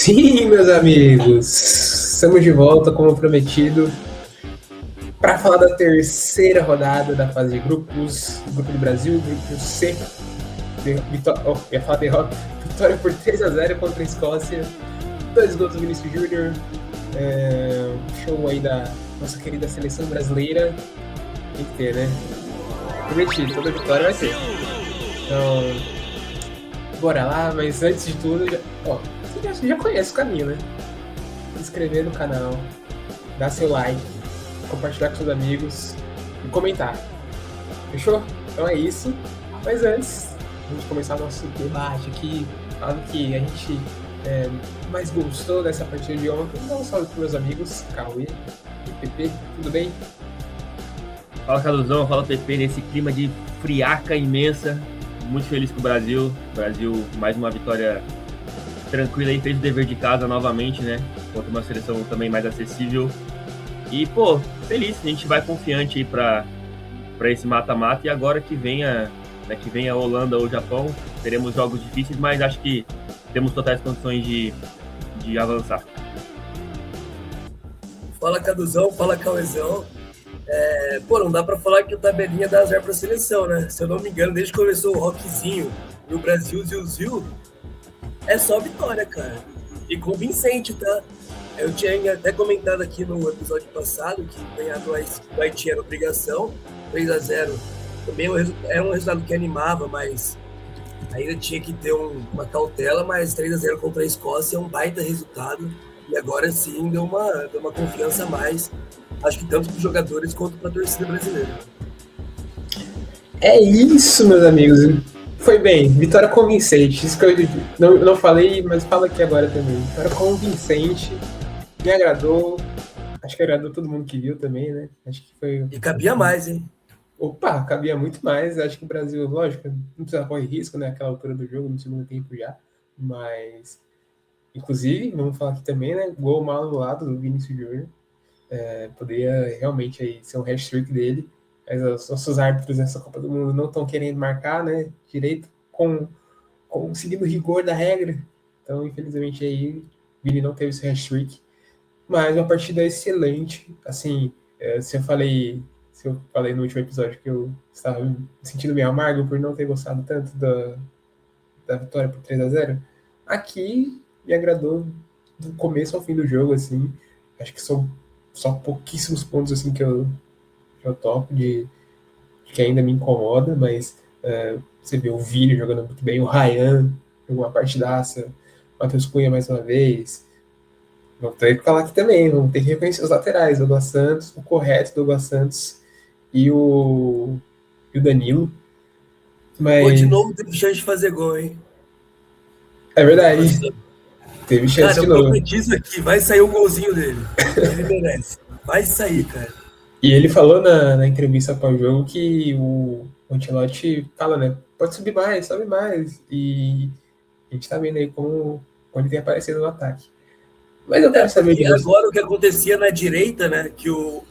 Sim, meus amigos, estamos de volta, como prometido, para falar da terceira rodada da fase de grupos, Grupo do Brasil, Grupo C. Ia falar derrota, vitória por 3-0 contra a Escócia, 2 gols do Vinícius Júnior, show aí da nossa querida seleção brasileira, tem que ter, né? Prometido, toda vitória vai ter. Então, bora lá, mas antes de tudo, você já conhece o caminho, né? Se inscrever no canal, dar seu like, compartilhar com seus amigos e comentar. Fechou? Então é isso. Mas antes, vamos começar o nosso debate aqui, falando que a gente mais gostou dessa partida de ontem. Dá um salve para meus amigos, Cauê e PP, tudo bem? Fala, Carlosão, fala, PP, nesse clima de friaca imensa. Muito feliz com o Brasil. Brasil, mais uma vitória tranquila aí, fez o dever de casa novamente, né? Contra uma seleção também mais acessível. E, pô, feliz, a gente vai confiante aí pra esse mata-mata. E agora que venha a Holanda ou o Japão, teremos jogos difíceis, mas acho que temos totais condições de avançar. Fala, Caduzão, fala, Cauezão. Não dá pra falar que o tabelinha dá zero pra seleção, né? Se eu não me engano, desde que começou o rockzinho no Brasil, Zil, é só vitória, cara. E convincente, tá? Eu tinha até comentado aqui no episódio passado que ganhar do Haiti era obrigação, 3-0. Também era um resultado que animava, mas ainda tinha que ter uma cautela, mas 3-0 contra a Escócia é um baita resultado. E agora sim deu uma confiança a mais, acho que tanto para os jogadores quanto para a torcida brasileira. É isso, meus amigos. Foi bem, vitória convincente. Isso que eu não falei, mas falo aqui agora também. Vitória convincente, me agradou. Acho que agradou todo mundo que viu também, né? Acho que foi. E cabia mais, hein? Opa, cabia muito mais. Acho que o Brasil, lógico, não precisava correr risco, né? Aquela altura do jogo, no segundo tempo já. Mas, inclusive, vamos falar aqui também, né? Gol mal anulado do Vinícius Júnior. Poderia realmente aí ser um hat-trick dele. Mas os nossos árbitros nessa Copa do Mundo não estão querendo marcar, né? Direito seguindo o rigor da regra. Então, infelizmente, aí, Vini não teve esse hat-trick. Mas uma partida excelente. Assim, se eu falei no último episódio que eu estava me sentindo meio amargo por não ter gostado tanto da vitória por 3-0, aqui me agradou do começo ao fim do jogo, assim. Acho que são só pouquíssimos pontos assim que eu topo de que ainda me incomoda, mas você vê o Vini jogando muito bem, o Ryan jogou uma partidaça, o Matheus Cunha mais uma vez. Vamos ter que falar aqui também, vamos ter que reconhecer os laterais, o Douglas Santos, o correto Douglas Santos e o Danilo. Pô, de Mas novo teve chance de fazer gol, hein? é verdade, teve chance Cara, de eu novo. profetizo aqui, vai sair um golzinho dele. Ele merece. Vai sair, cara. E ele falou na entrevista após o jogo que o Ancelotti fala, né? Pode subir mais, sobe mais. E a gente tá vendo aí como ele tem aparecido no ataque. Mas eu quero saber de Porque você. agora o que acontecia na direita, né? Que o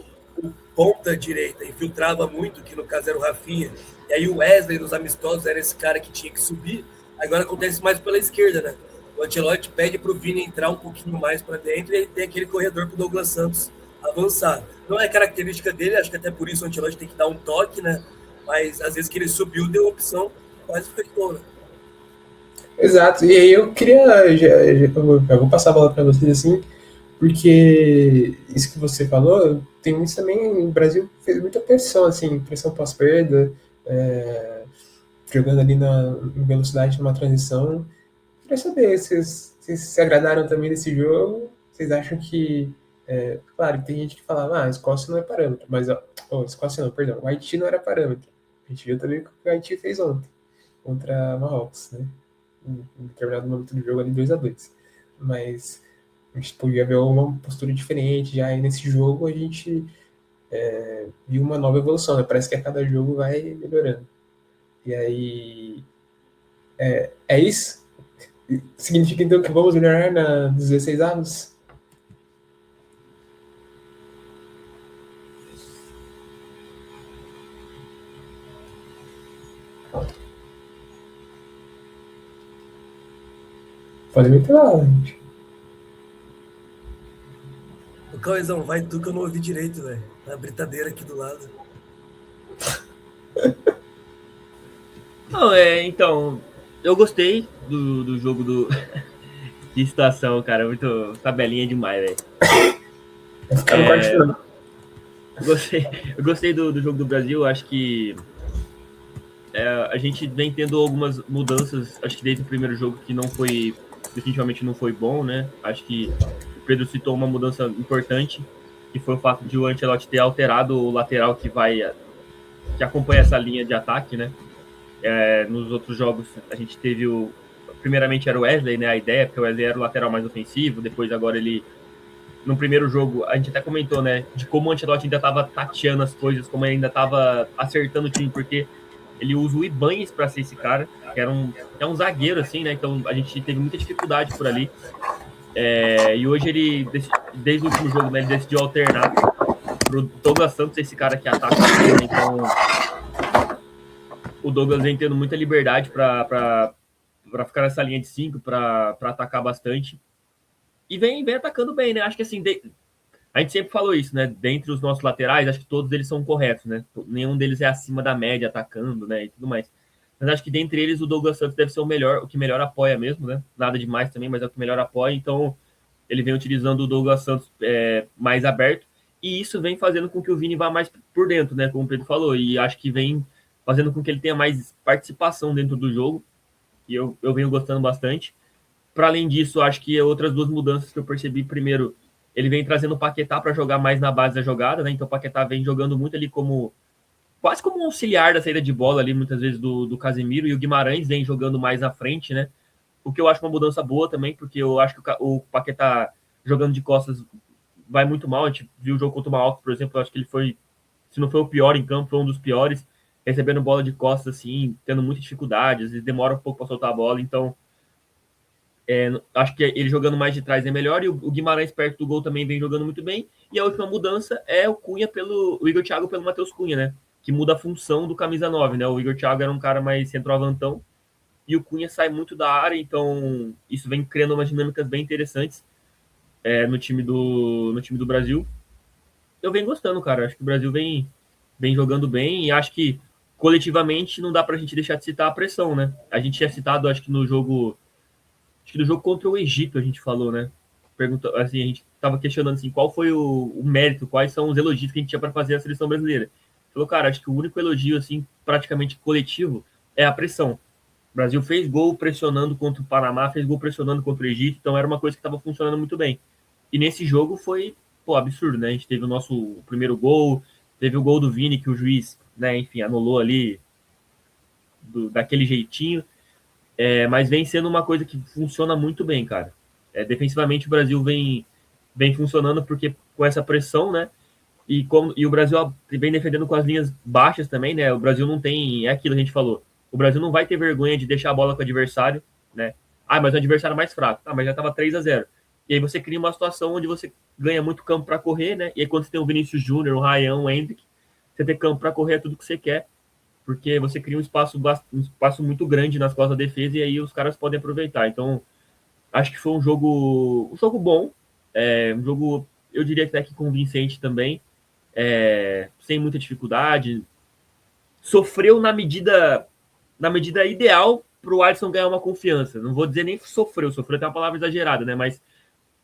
ponta direita infiltrava muito, que no caso era o Rafinha. E aí o Wesley nos amistosos era esse cara que tinha que subir. Agora acontece mais pela esquerda, né? O Ancelotti pede pro Vini entrar um pouquinho mais para dentro e ele tem aquele corredor pro Douglas Santos avançar. Não é característica dele, acho que até por isso o Ancelotti tem que dar um toque, né? Mas às vezes que ele subiu, deu opção, quase fechou, né? Exato. E aí eu queria. Eu vou passar a bola para vocês assim, porque isso que você falou, tem isso também. O Brasil fez muita pressão, assim, pressão pós-perda, jogando ali em velocidade numa transição. Queria saber se vocês se agradaram também desse jogo. Vocês acham que. Claro, tem gente que fala, a Escócia não é parâmetro, mas. Escócia não, perdão. O Haiti não era parâmetro. A gente viu também o que o Haiti fez ontem contra Marrocos, né? Em determinado momento do jogo ali 2-2. Mas a gente podia ver uma postura diferente já. E nesse jogo a gente viu uma nova evolução, né? Parece que a cada jogo vai melhorando. E aí. É isso? Significa então que vamos melhorar nos 16 avos? Pode me falar, gente. O Cauezão, vai tu que eu não ouvi direito, velho. Na britadeira aqui do lado. Não, então, eu gostei do jogo de estação, cara. Muito tabelinha demais, velho. Eu gostei do jogo do Brasil. Acho que a gente vem tendo algumas mudanças. Acho que desde o primeiro jogo que definitivamente não foi bom, né? Acho que o Pedro citou uma mudança importante, que foi o fato de o Ancelotti ter alterado o lateral que acompanha essa linha de ataque, né? Nos outros jogos a gente teve primeiramente era o Wesley, né? A ideia, porque o Wesley era o lateral mais ofensivo, depois agora no primeiro jogo, a gente até comentou, né? De como o Ancelotti ainda estava tateando as coisas, como ele ainda estava acertando o time, porque ele usa o Ibañez para ser esse cara, que é um zagueiro, assim, né? Então a gente teve muita dificuldade por ali. E hoje desde o último jogo, né, ele decidiu alternar pro Douglas Santos, esse cara que ataca, né? Então o Douglas vem tendo muita liberdade para ficar nessa linha de 5, para atacar bastante. E vem atacando bem, né? Acho que assim, a gente sempre falou isso, né? Dentre os nossos laterais, acho que todos eles são corretos, né? Nenhum deles é acima da média atacando, né? E tudo mais. Mas acho que dentre eles o Douglas Santos deve ser o que melhor apoia mesmo, né? Nada demais também, mas é o que melhor apoia. Então ele vem utilizando o Douglas Santos mais aberto. E isso vem fazendo com que o Vini vá mais por dentro, né? Como o Pedro falou. E acho que vem fazendo com que ele tenha mais participação dentro do jogo. E eu venho gostando bastante. Para além disso, acho que outras duas mudanças que eu percebi. Primeiro, ele vem trazendo o Paquetá para jogar mais na base da jogada, né? Então o Paquetá vem jogando muito ali quase como um auxiliar da saída de bola ali, muitas vezes do Casemiro, e o Guimarães vem jogando mais à frente, né? O que eu acho uma mudança boa também, porque eu acho que o Paquetá jogando de costas vai muito mal. A gente viu o jogo contra o Marrocos, por exemplo, eu acho que ele foi, se não foi o pior em campo, foi um dos piores, recebendo bola de costas, assim, tendo muita dificuldade, às vezes demora um pouco para soltar a bola, então acho que ele jogando mais de trás é melhor, e o Guimarães perto do gol também vem jogando muito bem. E a última mudança é o Igor Thiago pelo Matheus Cunha, né? Que muda a função do camisa 9, né? O Igor Thiago era um cara mais centroavantão e o Cunha sai muito da área, então isso vem criando umas dinâmicas bem interessantes no time do Brasil. Eu venho gostando, cara. Acho que o Brasil vem jogando bem, e acho que coletivamente não dá pra gente deixar de citar a pressão, né? A gente tinha citado, acho que no jogo contra o Egito, a gente falou, né? Assim, a gente estava questionando assim, qual foi o mérito, quais são os elogios que a gente tinha para fazer à seleção brasileira. Falou, cara, acho que o único elogio, assim, praticamente coletivo, é a pressão. O Brasil fez gol pressionando contra o Panamá, fez gol pressionando contra o Egito, então era uma coisa que estava funcionando muito bem. E nesse jogo foi, absurdo, né? A gente teve o nosso primeiro gol, teve o gol do Vini, que o juiz, né, enfim, anulou ali daquele jeitinho. Mas vem sendo uma coisa que funciona muito bem, cara. Defensivamente o Brasil vem funcionando porque com essa pressão, né? E o Brasil vem defendendo com as linhas baixas também, né? O Brasil não tem, aquilo que a gente falou. O Brasil não vai ter vergonha de deixar a bola com o adversário, né? Mas o adversário é mais fraco. Mas já estava 3-0. E aí você cria uma situação onde você ganha muito campo para correr, né? E aí quando você tem o Vinícius Júnior, o Ryan, o Endrick, você tem campo para correr, é tudo que você quer, porque você cria um espaço muito grande nas costas da defesa, e aí os caras podem aproveitar. Então, acho que foi um jogo bom, um jogo, eu diria até que convincente também, sem muita dificuldade. Sofreu na medida ideal para o Alisson ganhar uma confiança. Não vou dizer nem que sofreu até uma palavra exagerada, né? Mas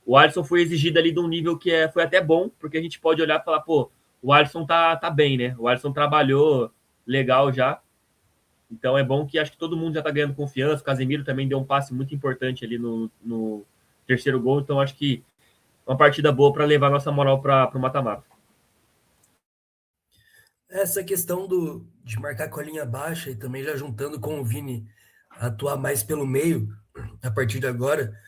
o Alisson foi exigido ali de um nível que foi até bom, porque a gente pode olhar e falar, pô, o Alisson tá bem, né? O Alisson trabalhou legal já. Então é bom que acho que todo mundo já tá ganhando confiança. O Casemiro também deu um passe muito importante ali no terceiro gol. Então acho que uma partida boa para levar nossa moral para o mata-mata. Essa questão de marcar com a linha baixa e também já juntando com o Vini atuar mais pelo meio a partir de agora,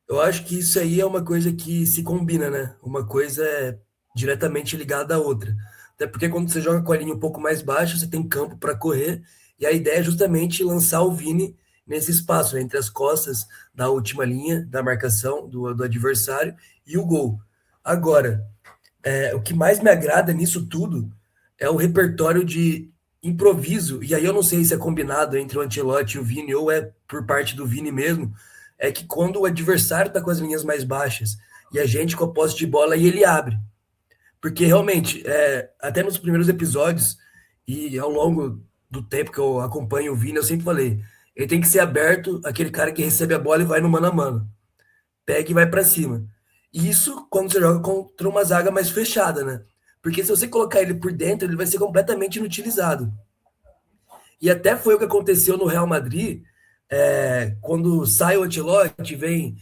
eu acho que isso aí é uma coisa que se combina, né? Uma coisa é diretamente ligada à outra. Até porque quando você joga com a linha um pouco mais baixa, você tem campo para correr, e a ideia é justamente lançar o Vini nesse espaço, entre as costas da última linha da marcação do adversário e o gol. Agora, o que mais me agrada nisso tudo é o repertório de improviso, e aí eu não sei se é combinado entre o Ancelotti e o Vini, ou é por parte do Vini mesmo, é que quando o adversário está com as linhas mais baixas e a gente com a posse de bola e ele abre. Porque realmente, até nos primeiros episódios e ao longo do tempo que eu acompanho o Vini, eu sempre falei, ele tem que ser aberto, aquele cara que recebe a bola e vai no mano a mano. Pega e vai para cima. E isso quando você joga contra uma zaga mais fechada, né? Porque se você colocar ele por dentro, ele vai ser completamente inutilizado. E até foi o que aconteceu no Real Madrid, quando sai o Ancelotti, vem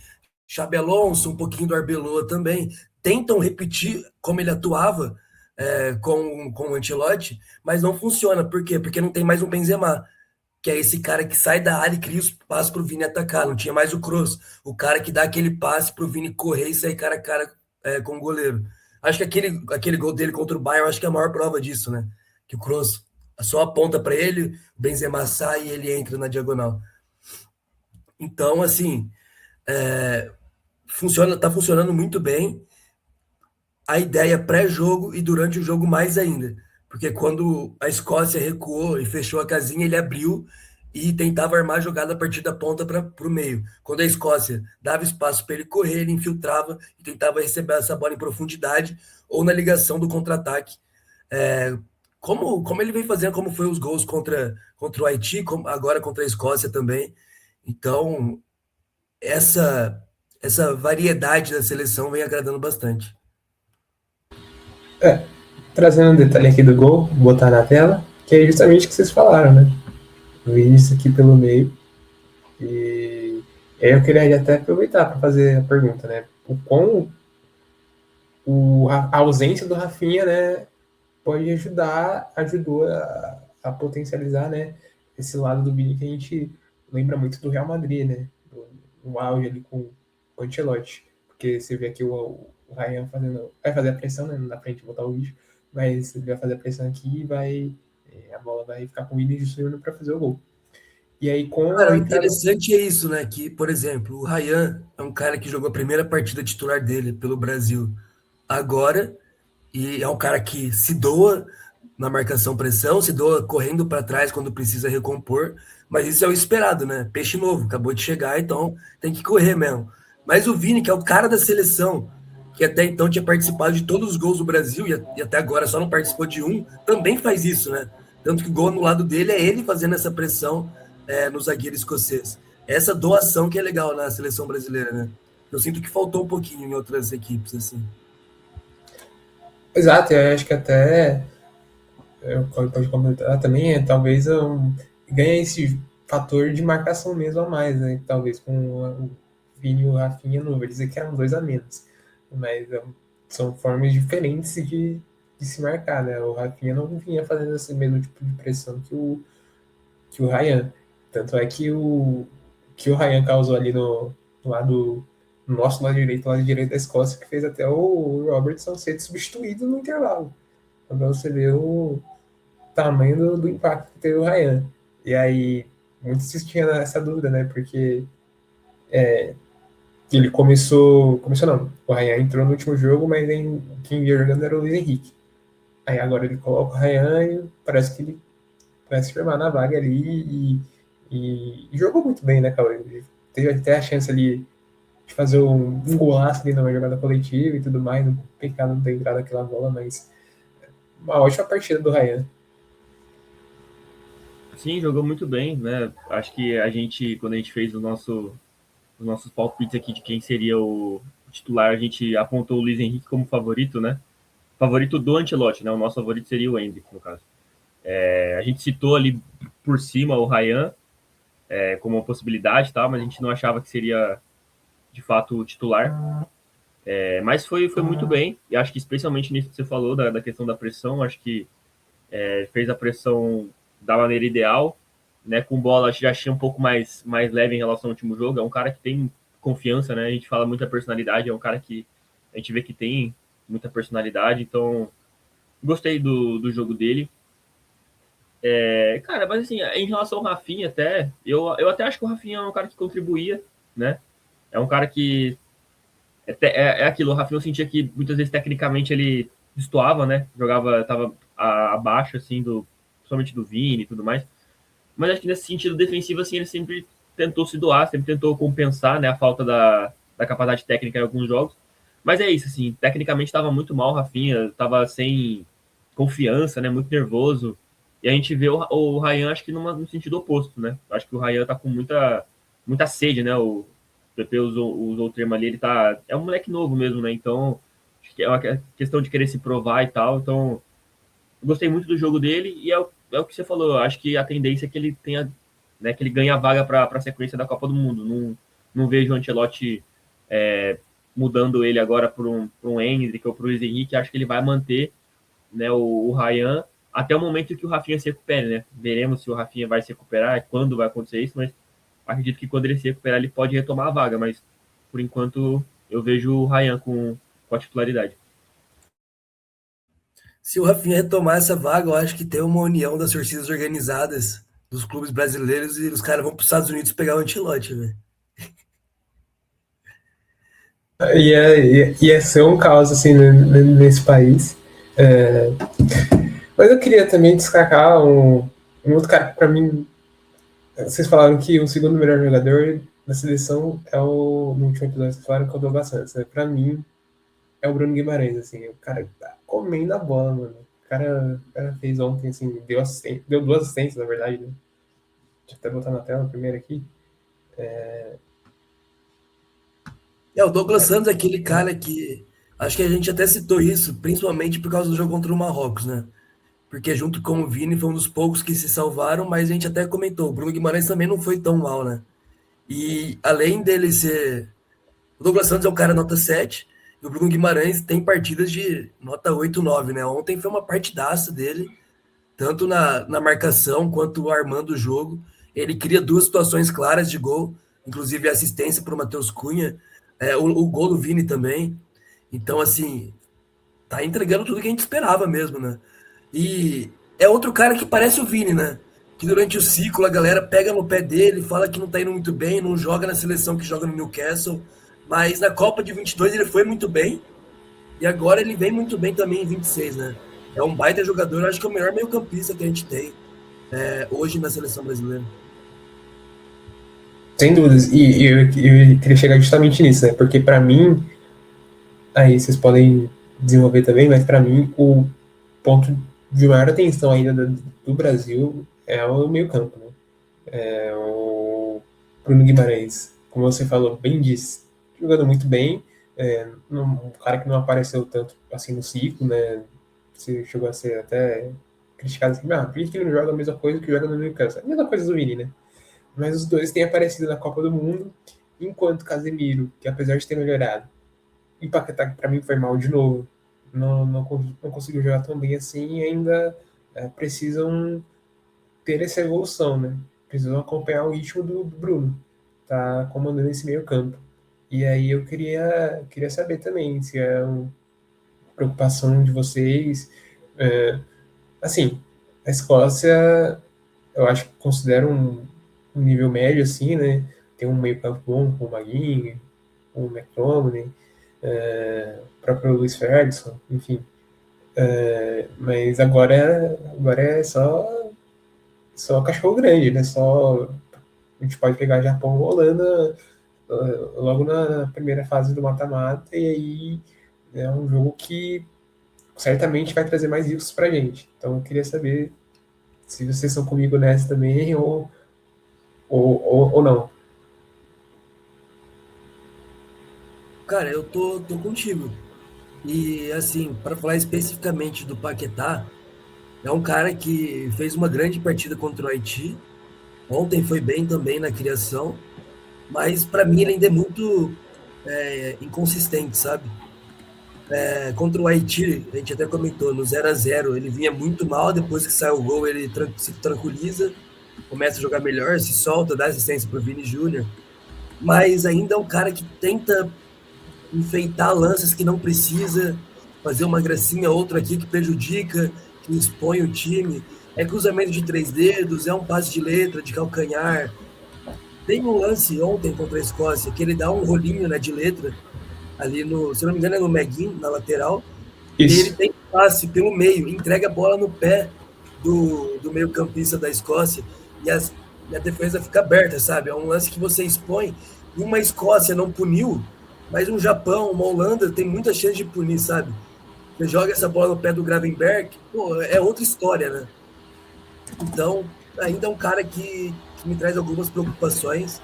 Xabi Alonso, um pouquinho do Arbeloa também, tentam repetir como ele atuava com o Ancelotti, mas não funciona. Por quê? Porque não tem mais um Benzema, que é esse cara que sai da área e cria os passes para o Vini atacar. Não tinha mais o Kroos, o cara que dá aquele passe para o Vini correr e sair cara a cara com o goleiro. Acho que aquele gol dele contra o Bayern, acho que é a maior prova disso, né? Que o Kroos só aponta para ele, o Benzema sai e ele entra na diagonal. Então, assim, tá funcionando muito bem a ideia pré-jogo e durante o jogo mais ainda. Porque quando a Escócia recuou e fechou a casinha, ele abriu e tentava armar a jogada a partir da ponta para o meio. Quando a Escócia dava espaço para ele correr, ele infiltrava e tentava receber essa bola em profundidade ou na ligação do contra-ataque. Como ele vem fazendo, como foi os gols contra o Haiti, agora contra a Escócia também. Então, essa variedade da seleção vem agradando bastante. Trazendo um detalhe aqui do gol, vou botar na tela, que é justamente o que vocês falaram, né? O Vinícius aqui pelo meio. E aí eu queria até aproveitar para fazer a pergunta, né? O quão a ausência do Rafinha, né, pode ajudou a potencializar, né, esse lado do Vini que a gente lembra muito do Real Madrid, né? No auge ali com o Ancelotti. Porque você vê aqui o Ryan vai fazer a pressão, né? Não dá pra gente botar o vídeo, mas ele vai fazer a pressão aqui e a bola vai ficar com o Vinícius Júnior para fazer o gol. E aí com Cara, o interessante é isso, né? Que, por exemplo, o Ryan é um cara que jogou a primeira partida titular dele pelo Brasil agora, e é um cara que se doa na marcação-pressão, se doa correndo para trás quando precisa recompor, mas isso é o esperado, né? Peixe novo, acabou de chegar, então tem que correr mesmo. Mas o Vini, que é o cara da seleção, que até então tinha participado de todos os gols do Brasil e até agora só não participou de um, também faz isso, né? Tanto que o gol no lado dele é ele fazendo essa pressão no zagueiro escocês. Essa doação que é legal na seleção brasileira, né? Eu sinto que faltou um pouquinho em outras equipes, assim. Exato, eu acho que até pode comentar também, talvez ganha esse fator de marcação mesmo a mais, né? Talvez com o Vini e o Rafinha, não vou dizer que eram 2 a menos, mas são formas diferentes de se marcar, né? O Rafinha não vinha fazendo esse mesmo tipo de pressão que o Ryan. Tanto é que o Ryan causou ali no nosso lado direito da Escócia, que fez até o Robertson ser substituído no intervalo. Para você ver o tamanho do impacto que teve o Ryan. E aí, muitos tinham essa dúvida, né? Porque ele começou não, o Ryan entrou no último jogo, mas quem ia jogando era o Luiz Henrique. Aí agora ele coloca o Ryan e parece que ele vai se firmar na vaga ali e jogou muito bem, né, cara? Ele teve até a chance ali de fazer um golaço ali numa jogada coletiva e tudo mais, um pecado não ter entrado aquela bola, mas uma ótima partida do Ryan. Sim, jogou muito bem, né? Acho que quando a gente fez os nossos palpites aqui de quem seria o titular, a gente apontou o Luiz Henrique como favorito, né? Favorito do Ancelotti, né? O nosso favorito seria o Endrick, no caso. A gente citou ali por cima o Ryan como uma possibilidade, tá? Mas a gente não achava que seria de fato o titular. Mas foi muito bem, e acho que especialmente nisso que você falou, da questão da pressão, acho que fez a pressão da maneira ideal, né? Com bola já achei um pouco mais leve em relação ao último jogo. É um cara que tem confiança, né? A gente fala muita personalidade, é um cara que a gente vê que tem muita personalidade, então gostei do jogo dele. Cara, mas assim, em relação ao Rafinha até, eu até acho que o Rafinha é um cara que contribuía, né? É um cara que aquilo, o Rafinha eu sentia que muitas vezes tecnicamente ele destoava, né? Tava abaixo, assim, principalmente do Vini e tudo mais. Mas acho que nesse sentido defensivo, assim, ele sempre tentou se doar, sempre tentou compensar, né, a falta da capacidade técnica em alguns jogos. Mas é isso, assim, tecnicamente estava muito mal o Rafinha, estava sem confiança, né, muito nervoso. E a gente vê o Ryan, acho que no sentido oposto, né? Acho que o Ryan tá com muita sede, né? O PP usou o termo ali, ele tá. É um moleque novo mesmo, né? Então, acho que é uma questão de querer se provar e tal. Então, eu gostei muito do jogo dele e é o que você falou. Eu acho que a tendência é que ele tenha, né, que ele ganhe a vaga para a sequência da Copa do Mundo. Não vejo o Ancelotti mudando ele agora para um Endrick ou para o Luiz Henrique. Acho que ele vai manter, né, o Ryan até o momento que o Rafinha se recupere, né? Veremos se o Rafinha vai se recuperar, quando vai acontecer isso, mas acredito que quando ele se recuperar ele pode retomar a vaga, mas por enquanto eu vejo o Ryan com a titularidade. Se o Rafinha retomar essa vaga, eu acho que tem uma união das torcidas organizadas dos clubes brasileiros e os caras vão para os Estados Unidos pegar o Ancelotti, velho. Ia ser um caos, assim, nesse país. Mas eu queria também destacar um outro cara que, pra mim, vocês falaram que o segundo melhor jogador da seleção no último episódio, vocês falaram que é o Douglas Santos. Né? Pra mim, é o Bruno Guimarães, assim, o cara tá comendo a bola, mano. O cara fez ontem, assim, deu 2 assistências, na verdade, né? Deixa eu até botar na tela primeiro aqui. O Douglas Santos é aquele cara que. Acho que a gente até citou isso, principalmente por causa do jogo contra o Marrocos, né? Porque junto com o Vini foi um dos poucos que se salvaram, mas a gente até comentou, o Bruno Guimarães também não foi tão mal, né? E além dele ser. O Douglas Santos é um cara nota 7, e o Bruno Guimarães tem partidas de nota 8, 9, né? Ontem foi uma partidaça dele, tanto na marcação quanto armando o jogo. Ele cria 2 situações claras de gol, inclusive a assistência para o Matheus Cunha, o gol do Vini também. Então, assim, tá entregando tudo que a gente esperava mesmo, né? E é outro cara que parece o Vini, né? Que durante o ciclo a galera pega no pé dele, fala que não tá indo muito bem, não joga na seleção que joga no Newcastle, mas na Copa de 22 ele foi muito bem, e agora ele vem muito bem também em 26, né? É um baita jogador, acho que é o melhor meio-campista que a gente tem hoje na seleção brasileira. Sem dúvidas. E eu queria chegar justamente nisso, né? Porque pra mim, aí vocês podem desenvolver também, mas pra mim o ponto de maior atenção ainda do Brasil é o meio-campo, né? O Bruno Guimarães, como você falou, bem disse, jogando muito bem, um cara que não apareceu tanto assim no ciclo, né? Você chegou a ser até criticado assim, por que ele não joga a mesma coisa que joga no Newcastle? A mesma coisa do Vini, né? Mas os dois têm aparecido na Copa do Mundo, enquanto Casemiro, que apesar de ter melhorado, e Paquetá, que para mim foi mal de novo, não conseguiu jogar tão bem assim, e ainda precisam ter essa evolução, né? Precisam acompanhar o ritmo do Bruno, tá comandando esse meio campo. E aí eu queria saber também se é uma preocupação de vocês. Assim, a Escócia, eu acho que considero um nível médio, assim, né? Tem um meio campo bom com o Maguinho, com o McTominay, o próprio Luiz Ferguson, enfim. Mas agora é só cachorro grande, né? A gente pode pegar Japão ou Holanda logo na primeira fase do mata-mata, e aí é um jogo que certamente vai trazer mais riscos pra gente. Então eu queria saber se vocês são comigo nessa também ou não. Cara, eu tô contigo. E, assim, para falar especificamente do Paquetá, é um cara que fez uma grande partida contra o Haiti. Ontem foi bem também na criação, mas para mim ele ainda é muito inconsistente, sabe? Contra o Haiti, a gente até comentou, no 0-0 ele vinha muito mal, depois que sai o gol ele se tranquiliza, começa a jogar melhor, se solta, dá assistência para o Vini Júnior, mas ainda é um cara que tenta enfeitar lances que não precisa, fazer uma gracinha, outra aqui que prejudica, que expõe o time. É cruzamento de 3 dedos, é um passe de letra, de calcanhar. Tem um lance ontem contra a Escócia que ele dá um rolinho, né, de letra, ali no, se não me engano, é no Meguin, na lateral. Isso. E ele tem passe pelo meio, entrega a bola no pé do meio-campista da Escócia e a defesa fica aberta, sabe? É um lance que você expõe. E uma Escócia não puniu, Mas um Japão, uma Holanda, tem muita chance de punir, sabe? Você joga essa bola no pé do Gravenberg, pô, é outra história, né? Então, ainda é um cara que me traz algumas preocupações.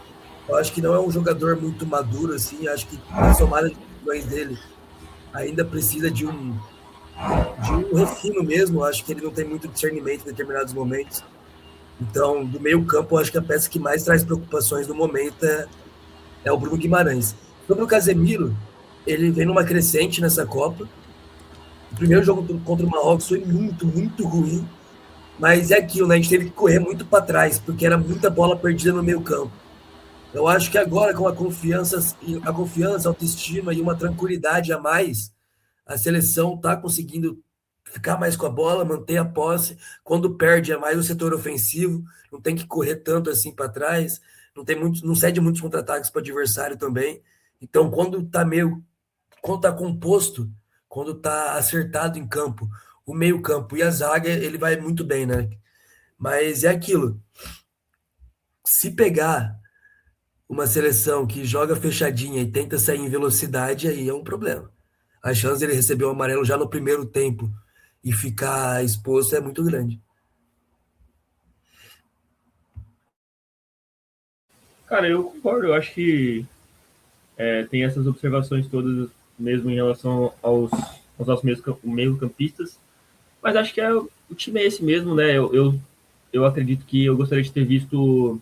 Eu acho que não é um jogador muito maduro, assim. Acho que a somada de decisões dele ainda precisa de um refino mesmo. Eu acho que ele não tem muito discernimento em determinados momentos. Então, do meio campo, eu acho que a peça que mais traz preocupações no momento é o Bruno Guimarães. Sobre o Casemiro, ele vem numa crescente nessa Copa. O primeiro jogo contra o Marrocos foi muito, muito ruim. Mas é aquilo, né? A gente teve que correr muito para trás, porque era muita bola perdida no meio campo. Eu acho que agora, com a confiança, a autoestima e uma tranquilidade a mais, a seleção está conseguindo ficar mais com a bola, manter a posse. Quando perde, é mais o setor ofensivo, não tem que correr tanto assim para trás, não cede muitos contra-ataques para o adversário também. Então, quando está composto, quando está acertado em campo, o meio-campo e a zaga, ele vai muito bem, né? Mas é aquilo. Se pegar uma seleção que joga fechadinha e tenta sair em velocidade, aí é um problema. A chance dele receber o amarelo já no primeiro tempo e ficar exposto é muito grande. Cara, eu concordo. Eu acho que tem essas observações todas mesmo em relação aos nossos meio-campistas. Mas acho que o time é esse mesmo, né? Eu acredito que eu gostaria de ter visto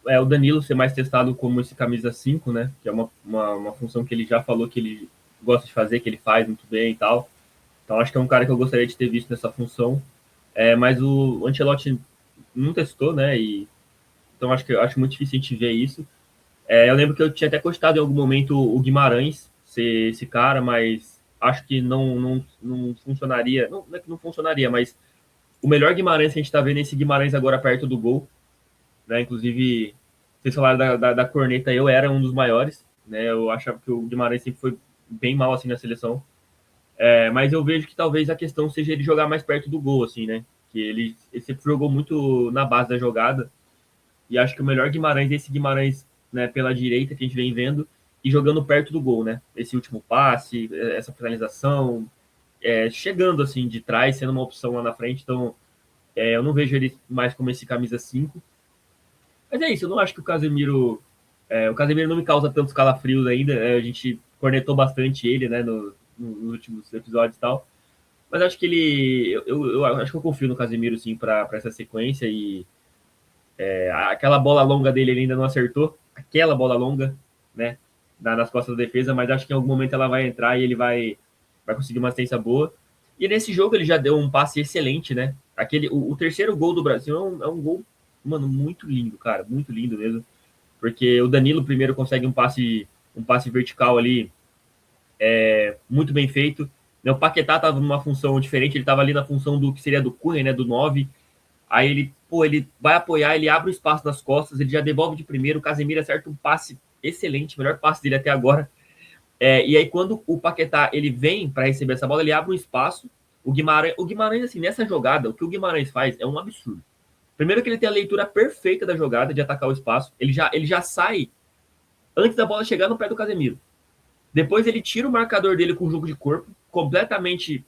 o Danilo ser mais testado como esse camisa 5, né? Que é uma função que ele já falou que ele gosta de fazer, que ele faz muito bem e tal. Então acho que é um cara que eu gostaria de ter visto nessa função. Mas o Ancelotti não testou, né? Então acho muito difícil a gente ver isso. Eu lembro que eu tinha até cogitado em algum momento o Guimarães ser esse cara, mas acho que não funcionaria. Não é que não funcionaria, mas o melhor Guimarães que a gente está vendo é esse Guimarães agora perto do gol, né? Inclusive, vocês falaram da corneta, eu era um dos maiores, né? Eu achava que o Guimarães sempre foi bem mal assim na seleção. Mas eu vejo que talvez a questão seja ele jogar mais perto do gol, assim, né? Que ele sempre jogou muito na base da jogada. E acho que o melhor Guimarães é esse Guimarães, né, pela direita que a gente vem vendo e jogando perto do gol, né? Esse último passe, essa finalização, chegando assim de trás, sendo uma opção lá na frente. Então, eu não vejo ele mais como esse camisa 5. Mas é isso, eu não acho que o Casemiro. O Casemiro não me causa tantos calafrios ainda. A gente cornetou bastante ele, né, nos últimos episódios e tal. Mas acho que ele. Eu acho que eu confio no Casemiro, sim, para essa sequência. E aquela bola longa dele ele ainda não acertou. Aquela bola longa, né? Nas costas da defesa, mas acho que em algum momento ela vai entrar e ele vai conseguir uma assistência boa. E nesse jogo ele já deu um passe excelente, né? O terceiro gol do Brasil é um gol, mano, muito lindo, cara. Muito lindo mesmo. Porque o Danilo primeiro consegue um passe vertical ali, muito bem feito. O Paquetá estava numa função diferente, ele estava ali na função do que seria do Cunha, né? Do 9. Aí ele vai apoiar, ele abre o espaço nas costas, ele já devolve de primeiro, o Casemiro acerta um passe excelente, melhor passe dele até agora. E aí quando o Paquetá ele vem para receber essa bola, ele abre um espaço. O Guimarães, assim, nessa jogada, o que o Guimarães faz é um absurdo. Primeiro que ele tem a leitura perfeita da jogada de atacar o espaço, ele já sai antes da bola chegar no pé do Casemiro. Depois ele tira o marcador dele com o jogo de corpo, completamente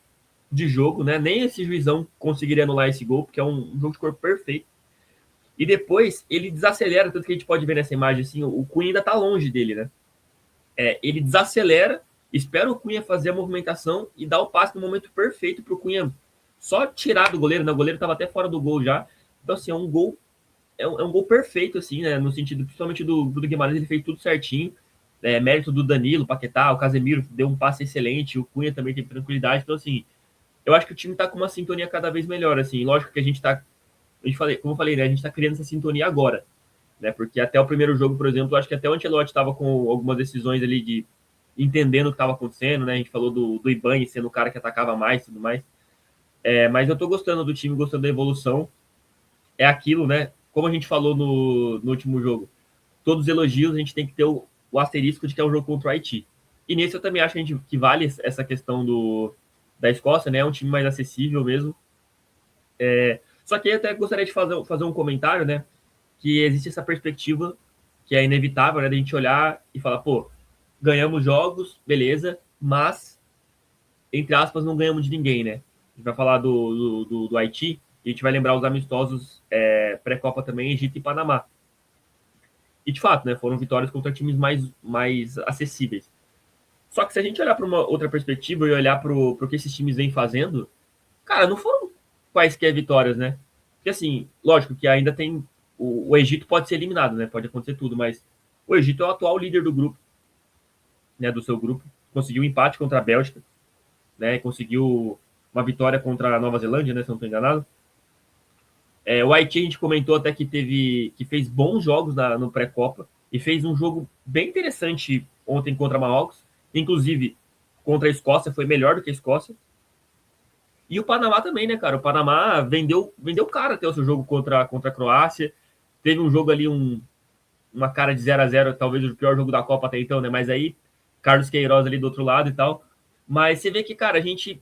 de jogo, né? Nem esse juizão conseguiria anular esse gol, porque é um jogo de corpo perfeito. E depois ele desacelera, tanto que a gente pode ver nessa imagem assim, o Cunha ainda tá longe dele, né? Ele desacelera, espera o Cunha fazer a movimentação e dá o passe no momento perfeito pro Cunha só tirar do goleiro, né? O goleiro tava até fora do gol já. Então, assim, é um gol perfeito, assim, né? No sentido, principalmente do Guimarães, ele fez tudo certinho. Mérito do Danilo, Paquetá, o Casemiro deu um passe excelente, o Cunha também teve tranquilidade. Então, assim, eu acho que o time tá com uma sintonia cada vez melhor, assim. Lógico que como eu falei, né? A gente tá criando essa sintonia agora, né? Porque até o primeiro jogo, por exemplo, eu acho que até o Ancelotti tava com algumas decisões ali de entendendo o que estava acontecendo, né? A gente falou do Ibanez sendo o cara que atacava mais e tudo mais. Mas eu tô gostando do time, gostando da evolução. É aquilo, né? Como a gente falou no último jogo, todos os elogios a gente tem que ter o asterisco de que é um jogo contra o Haiti. E nesse eu também acho que vale essa questão da Escócia, né? É um time mais acessível mesmo. Só que eu até gostaria de fazer um comentário, né? Que existe essa perspectiva que é inevitável, né? Da gente olhar e falar, pô, ganhamos jogos, beleza, mas, entre aspas, não ganhamos de ninguém, né? A gente vai falar do Haiti, e a gente vai lembrar os amistosos pré-Copa também, Egito e Panamá. E, de fato, né, foram vitórias contra times mais acessíveis. Só que se a gente olhar para uma outra perspectiva e olhar para o que esses times vêm fazendo, cara, não foram quaisquer vitórias, né? Porque, assim, lógico que ainda tem... O Egito pode ser eliminado, né? Pode acontecer tudo, mas o Egito é o atual líder do grupo, né? Do seu grupo. Conseguiu um empate contra a Bélgica, né? Conseguiu uma vitória contra a Nova Zelândia, né? Se não estou enganado. O Haiti a gente comentou até que fez bons jogos no pré-copa e fez um jogo bem interessante ontem contra Marrocos, inclusive contra a Escócia, foi melhor do que a Escócia. E o Panamá também, né, cara? O Panamá vendeu cara até o seu jogo contra a Croácia. Teve um jogo ali, uma cara de 0-0, talvez o pior jogo da Copa até então, né? Mas aí, Carlos Queiroz ali do outro lado e tal. Mas você vê que, cara, a gente,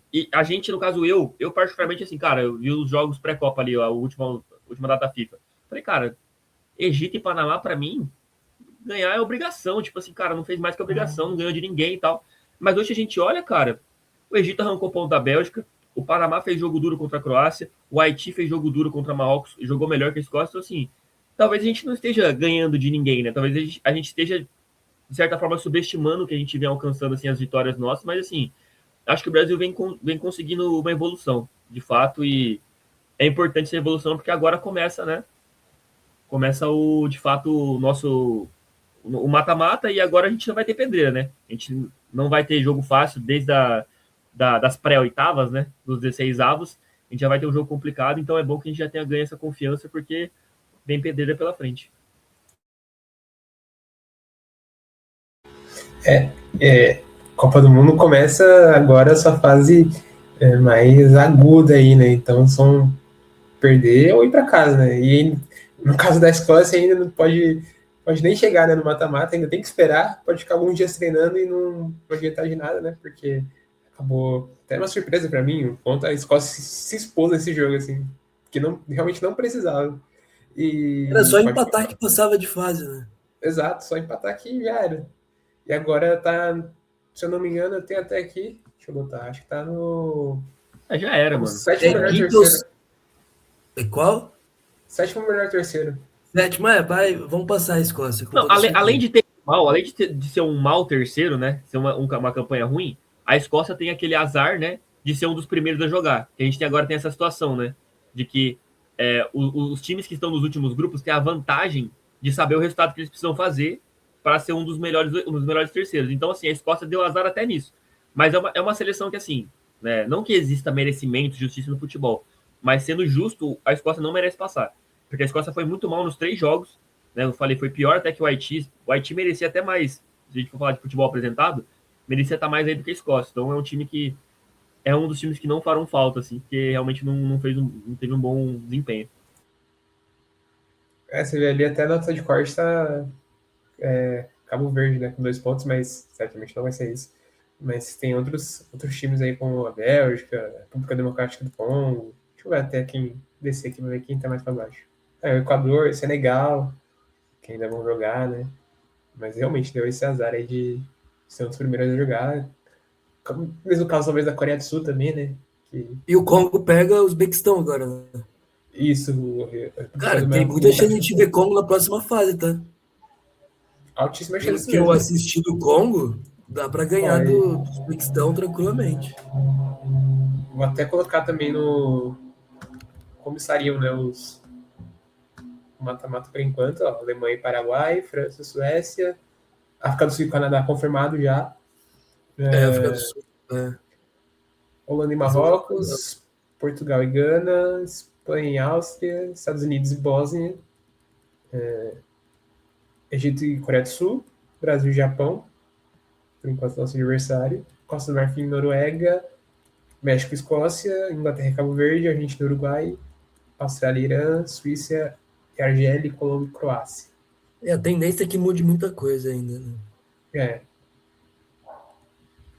no caso, eu particularmente, assim, cara, eu vi os jogos pré-Copa ali, a última data FIFA. Falei, cara, Egito e Panamá, pra mim, ganhar é obrigação. Tipo assim, cara, não fez mais que obrigação, não ganhou de ninguém e tal. Mas hoje a gente olha, cara, o Egito arrancou ponto da Bélgica, o Panamá fez jogo duro contra a Croácia, o Haiti fez jogo duro contra Marrocos, jogou melhor que a Escócia. Então, assim, talvez a gente não esteja ganhando de ninguém, né? Talvez a gente esteja, de certa forma, subestimando o que a gente vem alcançando, assim, as vitórias nossas, mas, assim, acho que o Brasil vem conseguindo uma evolução, de fato, e é importante essa evolução porque agora começa, né? Começa de fato, o mata-mata e agora a gente não vai ter pedreira, né? A gente não vai ter jogo fácil desde das pré-oitavas, né? Dos 16 avos. A gente já vai ter um jogo complicado, então é bom que a gente já tenha ganho essa confiança porque vem pedreira pela frente. Copa do Mundo começa agora a sua fase mais aguda aí, né? Então são perder ou ir para casa, né? E no caso da Escócia ainda não pode nem chegar, né, no mata-mata, ainda tem que esperar, pode ficar alguns dias treinando e não adiantar de nada, né? Porque acabou até uma surpresa para mim, o quanto a Escócia se expôs nesse jogo, assim, que realmente não precisava. Era E só pode empatar que passava de fase, né? Exato, só empatar aqui já era. E agora tá, se eu não me engano, eu tenho até aqui, deixa eu botar, acho que tá no Já era, mano. sétimo melhor quinto, terceiro. qual? Sétimo melhor terceiro. Sétimo, vamos passar a Escócia. Não, além de ter mal, além de ser um mau terceiro, né? Ser uma campanha ruim, a Escócia tem aquele azar, né? De ser um dos primeiros a jogar. Que a gente agora tem essa situação, né? De que os times que estão nos últimos grupos têm a vantagem de saber o resultado que eles precisam fazer para ser um dos melhores terceiros. Então, assim, a Escócia deu azar até nisso. Mas é uma seleção que, assim, né? Não que exista merecimento, justiça no futebol, mas sendo justo, a Escócia não merece passar. Porque a Escócia foi muito mal nos 3 jogos, né? Eu falei, foi pior até que o Haiti. O Haiti merecia até mais, se a gente for falar de futebol apresentado, merecia estar mais aí do que a Escócia. Então é um time que é um dos times que não farão falta, assim, porque realmente não teve um bom desempenho. Você vê ali até a nota de corte tá Cabo Verde, né, com 2 pontos, mas certamente não vai ser isso. Mas tem outros times aí, como a Bélgica, a República Democrática do Congo. Deixa eu ver até quem descer aqui, pra ver quem tá mais para baixo. O Equador, Senegal, que ainda vão jogar, né? Mas realmente deu esse azar aí de ser um dos primeiros a jogar. Mesmo caso, talvez, da Coreia do Sul também, né? E o Congo pega o Uzbequistão agora, né? Isso. Cara, tem muita chance de a gente ver Congo na próxima fase, tá? Altíssima Pelo chance que eu mesmo. assisti do Congo, dá pra ganhar do Uzbequistão tranquilamente. Vou até colocar também como estariam, né, os mata-mata por enquanto, ó, Alemanha e Paraguai, França, Suécia, África do Sul e Canadá confirmado já. África do Sul. Holanda e Marrocos, Portugal e Gana, Espanha e Áustria, Estados Unidos e Bósnia, Egito e Coreia do Sul, Brasil e Japão, por enquanto nosso adversário, Costa do Marfim e Noruega, México e Escócia, Inglaterra e Cabo Verde, Argentina e Uruguai, Austrália e Irã, Suíça e Argélia, Colômbia e Croácia. A tendência é que mude muita coisa ainda, né?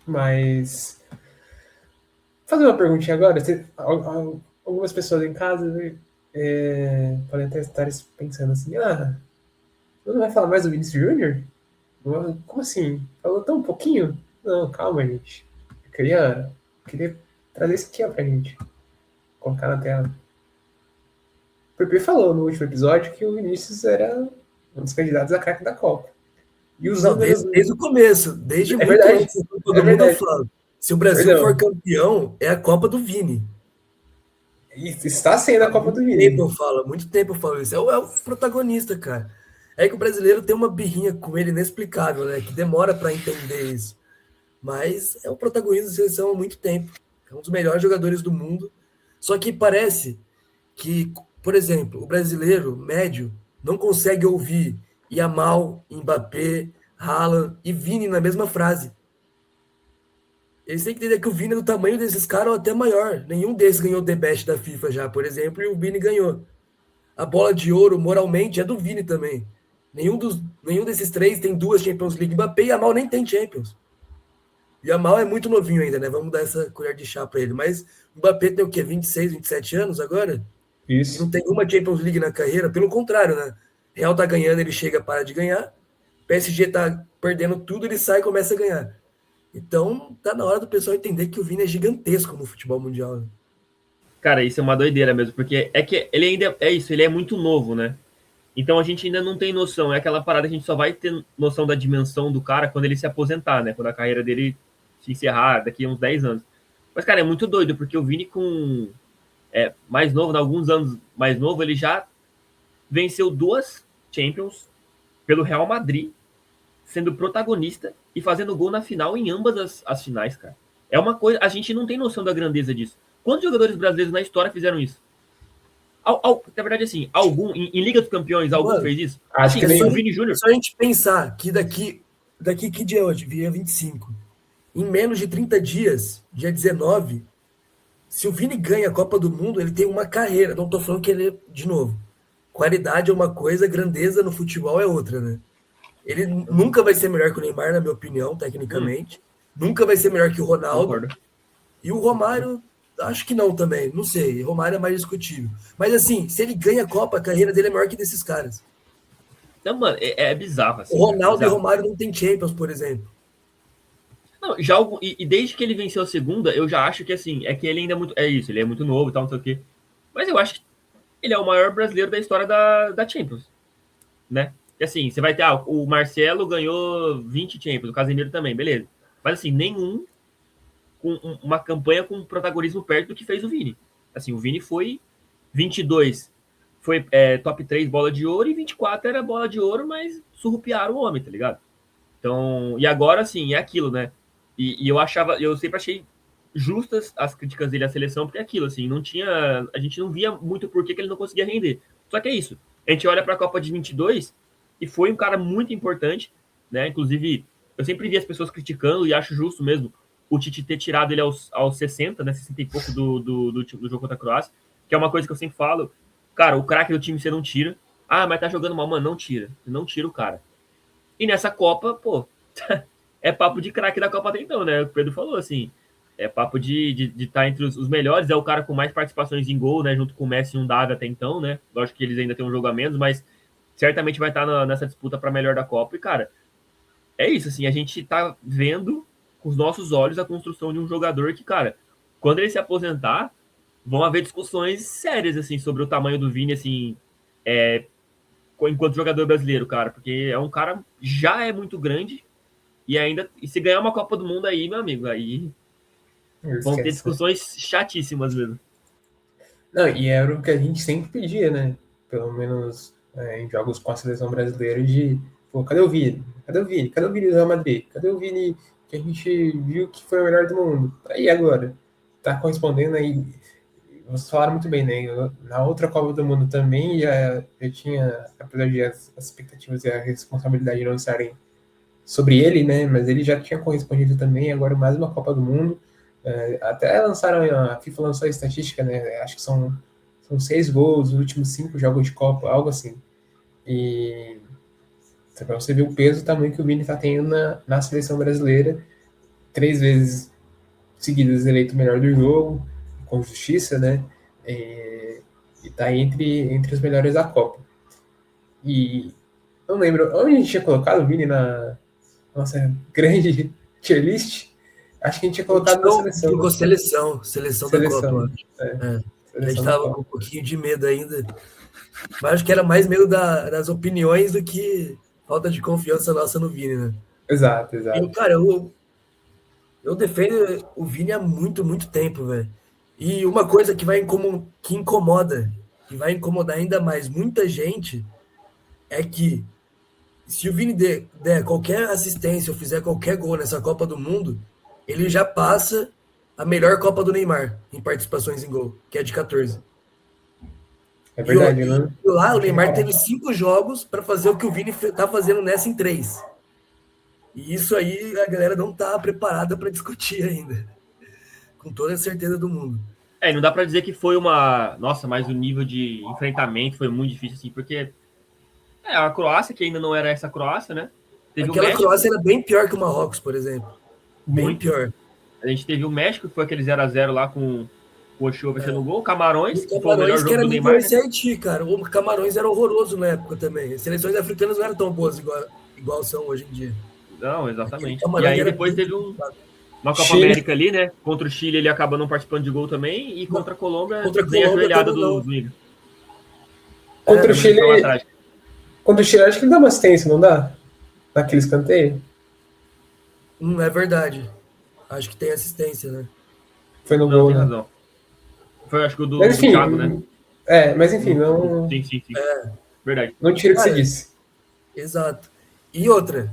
Mas fazer uma perguntinha agora. Algumas pessoas em casa podem até estar pensando assim, não vai falar mais do Vinícius Júnior? Como assim? Falou tão pouquinho? Não, calma, gente. Eu queria trazer isso aqui ó, pra gente. Colocar na tela. O PP falou no último episódio que o Vinícius era um dos candidatos a craque da Copa. E os Não, números. desde o começo, desde É muito verdade. antes da Copa É do Mundo, eu verdade. falo. Se o Brasil for Perdão. campeão, é a Copa do Vini. E está sendo a Há Copa do muito tempo Vini. eu falo, há muito tempo eu falo isso. É o protagonista, cara. É que o brasileiro tem uma birrinha com ele inexplicável, né? Que demora para entender isso. Mas é o protagonista da seleção há muito tempo. É um dos melhores jogadores do mundo. Só que parece que, por exemplo, o brasileiro médio não consegue ouvir Yamal, Mbappé, Haaland e Vini na mesma frase. Eles têm que entender que o Vini é do tamanho desses caras ou até maior. Nenhum desses ganhou o The Best da FIFA já, por exemplo, e o Vini ganhou. A bola de ouro, moralmente, é do Vini também. Nenhum desses três tem duas Champions League. Mbappé e Yamal nem tem Champions. Yamal é muito novinho ainda, né? Vamos dar essa colher de chá para ele. Mas o Mbappé tem o quê? 26, 27 anos agora? E Isso. não tem uma Champions League na carreira. Pelo contrário, né? Real tá ganhando, ele chega, para de ganhar. PSG tá perdendo tudo, ele sai e começa a ganhar. Então, tá na hora do pessoal entender que o Vini é gigantesco no futebol mundial. Né? Cara, isso é uma doideira mesmo, porque é que ele ainda é isso, ele é muito novo, né? Então a gente ainda não tem noção, é aquela parada que a gente só vai ter noção da dimensão do cara quando ele se aposentar, né? Quando a carreira dele se encerrar daqui a uns 10 anos. Mas, cara, é muito doido, porque o Vini com mais novo, né, alguns anos mais novo, ele já venceu 2 Champions pelo Real Madrid, sendo protagonista e fazendo gol na final em ambas as finais, cara. É uma coisa, a gente não tem noção da grandeza disso. Quantos jogadores brasileiros na história fizeram isso? Na verdade, assim, algum, em Liga dos Campeões, algum Mano, fez isso? Acho Assim, que é só, o nem. Vini é Júnior. só a gente pensar que daqui que dia é hoje? Dia 25. Em menos de 30 dias, dia 19, se o Vini ganha a Copa do Mundo, ele tem uma carreira. Não tô falando que ele, de novo, qualidade é uma coisa, grandeza no futebol é outra, né? Ele nunca vai ser melhor que o Neymar, na minha opinião, tecnicamente. Nunca vai ser melhor que o Ronaldo. Concordo. E o Romário, acho que não também. Não sei. O Romário é mais discutível. Mas assim, se ele ganha a Copa, a carreira dele é maior que desses caras. Então, mano, é bizarro, O assim, cara. Ronaldo e o Bizarro. Romário não tem Champions, por exemplo. Não, e desde que ele venceu a segunda, eu já acho que, assim, é que ele ainda é muito. É isso, ele é muito novo e tal, não sei o quê. Mas eu acho que ele é o maior brasileiro da história da Champions, né? E assim, você vai ter. O Marcelo ganhou 20 Champions, o Casemiro também, beleza. Mas assim, nenhum com uma campanha com protagonismo perto do que fez o Vini. Assim, o Vini foi 22, foi top 3 bola de ouro, e 24 era bola de ouro, mas surrupiaram o homem, tá ligado? Então, e agora sim, é aquilo, né? E eu sempre achei justas as críticas dele à seleção, porque é aquilo, assim, não tinha, a gente não via muito por que ele não conseguia render. Só que é isso. A gente olha para a Copa de 22 e foi um cara muito importante, né? Inclusive, eu sempre vi as pessoas criticando e acho justo mesmo o Tite ter tirado ele aos 60, né? 60 e pouco do jogo contra a Croácia, que é uma coisa que eu sempre falo. Cara, o craque do time você não tira. Ah, mas tá jogando mal, mano, não tira. Você não tira o cara. E nessa Copa, pô, é papo de craque da Copa até então, né? O Pedro falou assim, é papo de estar entre os melhores, é o cara com mais participações em gol, né? Junto com o Messi e um Davi até então, né? Lógico que eles ainda têm um jogo a menos, mas certamente vai estar nessa disputa para melhor da Copa. E, cara, é isso, assim, a gente tá vendo com os nossos olhos a construção de um jogador que, cara, quando ele se aposentar, vão haver discussões sérias, assim, sobre o tamanho do Vini, assim, enquanto jogador brasileiro, cara, porque é um cara já é muito grande e se ganhar uma Copa do Mundo aí, meu amigo, aí vão ter Esquece. discussões chatíssimas mesmo. Não, e era o que a gente sempre pedia, né? Pelo menos em jogos com a seleção brasileira, de pô, cadê o Vini? Cadê o Vini? Cadê o Vini do Real Madrid? Cadê o Vini que a gente viu que foi o melhor do mundo? Aí agora, tá correspondendo aí. Vocês falaram muito bem, né? Na outra Copa do Mundo também já tinha, apesar de as expectativas e a responsabilidade não estarem sobre ele, né? Mas ele já tinha correspondido também, agora mais uma Copa do Mundo. Até lançaram, a FIFA lançou a estatística, né? Acho que são 6 gols nos últimos 5 jogos de Copa, algo assim. E para você ver o peso também que o Vini está tendo na seleção brasileira, 3 vezes seguidas eleito o melhor do jogo, com justiça, né? E está entre os melhores da Copa. E não lembro, onde a gente tinha colocado o Vini nossa grande tier list, acho que a gente tinha colocado na seleção. Colocou seleção da Copa. A gente tava com um pouquinho de medo ainda. Mas acho que era mais medo das opiniões do que falta de confiança nossa no Vini, né? Exato. E, cara, eu defendo o Vini há muito, muito tempo, velho. E uma coisa que incomoda, que vai incomodar ainda mais muita gente, é que se o Vini der qualquer assistência ou fizer qualquer gol nessa Copa do Mundo, ele já passa a melhor Copa do Neymar em participações em gol, que é de 14. É verdade, né? E lá o Neymar teve 5 jogos para fazer o que o Vini tá fazendo nessa em 3. E isso aí a galera não tá preparada para discutir ainda. Com toda a certeza do mundo. Não dá para dizer que foi mas o nível de enfrentamento foi muito difícil, assim, porque a Croácia, que ainda não era essa Croácia, né? Aquela Croácia era bem pior que o Marrocos, por exemplo. Bem pior. A gente teve o México, que foi aquele 0x0 lá com o Ochoa fechando o gol. Camarões, que foi o melhor jogo do Neymar. Esse Haiti, cara. O Camarões era horroroso na época também. As seleções africanas não eram tão boas igual são hoje em dia. Não, exatamente. E aí depois teve uma Copa América ali, né? Contra o Chile ele acaba não participando de gol também. E contra a Colômbia tem a ajoelhada do Igor. Contra o Chile, acho que ele dá uma assistência, não dá? Naquele escanteio? É verdade. Acho que tem assistência, né? Foi no gol, né? Razão. Foi, acho que o do Thiago, né? Mas enfim, não... Sim. Verdade. Não tira o que você disse. Exato. E outra,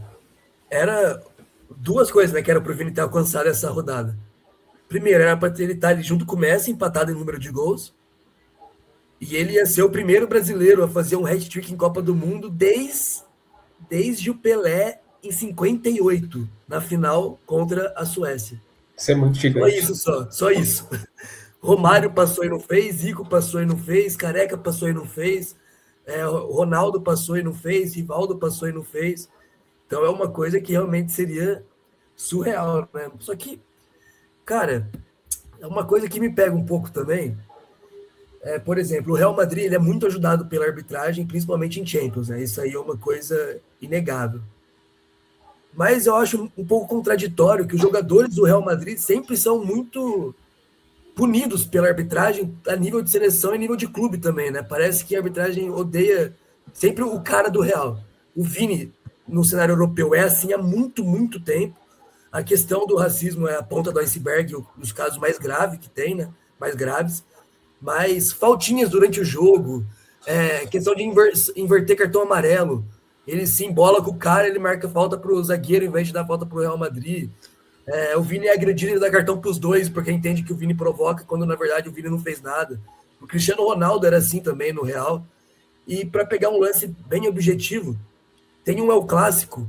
era 2 coisas, né, que era pro Vini ter alcançado essa rodada. Primeiro, era para ele estar junto com o Messi, empatado em número de gols. E ele ia ser o primeiro brasileiro a fazer um hat-trick em Copa do Mundo desde o Pelé em 58, na final contra a Suécia. Isso é muito gigante. Só isso. Romário passou e não fez, Zico passou e não fez, Careca passou e não fez, Ronaldo passou e não fez, Rivaldo passou e não fez. Então é uma coisa que realmente seria surreal, né? Só que, cara, é uma coisa que me pega um pouco também. Por exemplo, o Real Madrid ele é muito ajudado pela arbitragem, principalmente em Champions, né? Isso aí é uma coisa inegável. Mas eu acho um pouco contraditório que os jogadores do Real Madrid sempre são muito punidos pela arbitragem a nível de seleção e nível de clube também, né? Parece que a arbitragem odeia sempre o cara do Real. O Vini, no cenário europeu, é assim há muito, muito tempo. A questão do racismo é a ponta do iceberg, os casos mais graves que tem, né? Mais graves. Mas faltinhas durante o jogo, questão de inverter cartão amarelo. Ele se embola com o cara, ele marca falta para o zagueiro em vez de dar falta para o Real Madrid. O Vini é agredido, ele dá cartão para os dois, porque entende que o Vini provoca, quando na verdade o Vini não fez nada. O Cristiano Ronaldo era assim também no Real. E para pegar um lance bem objetivo, tem um El Clássico.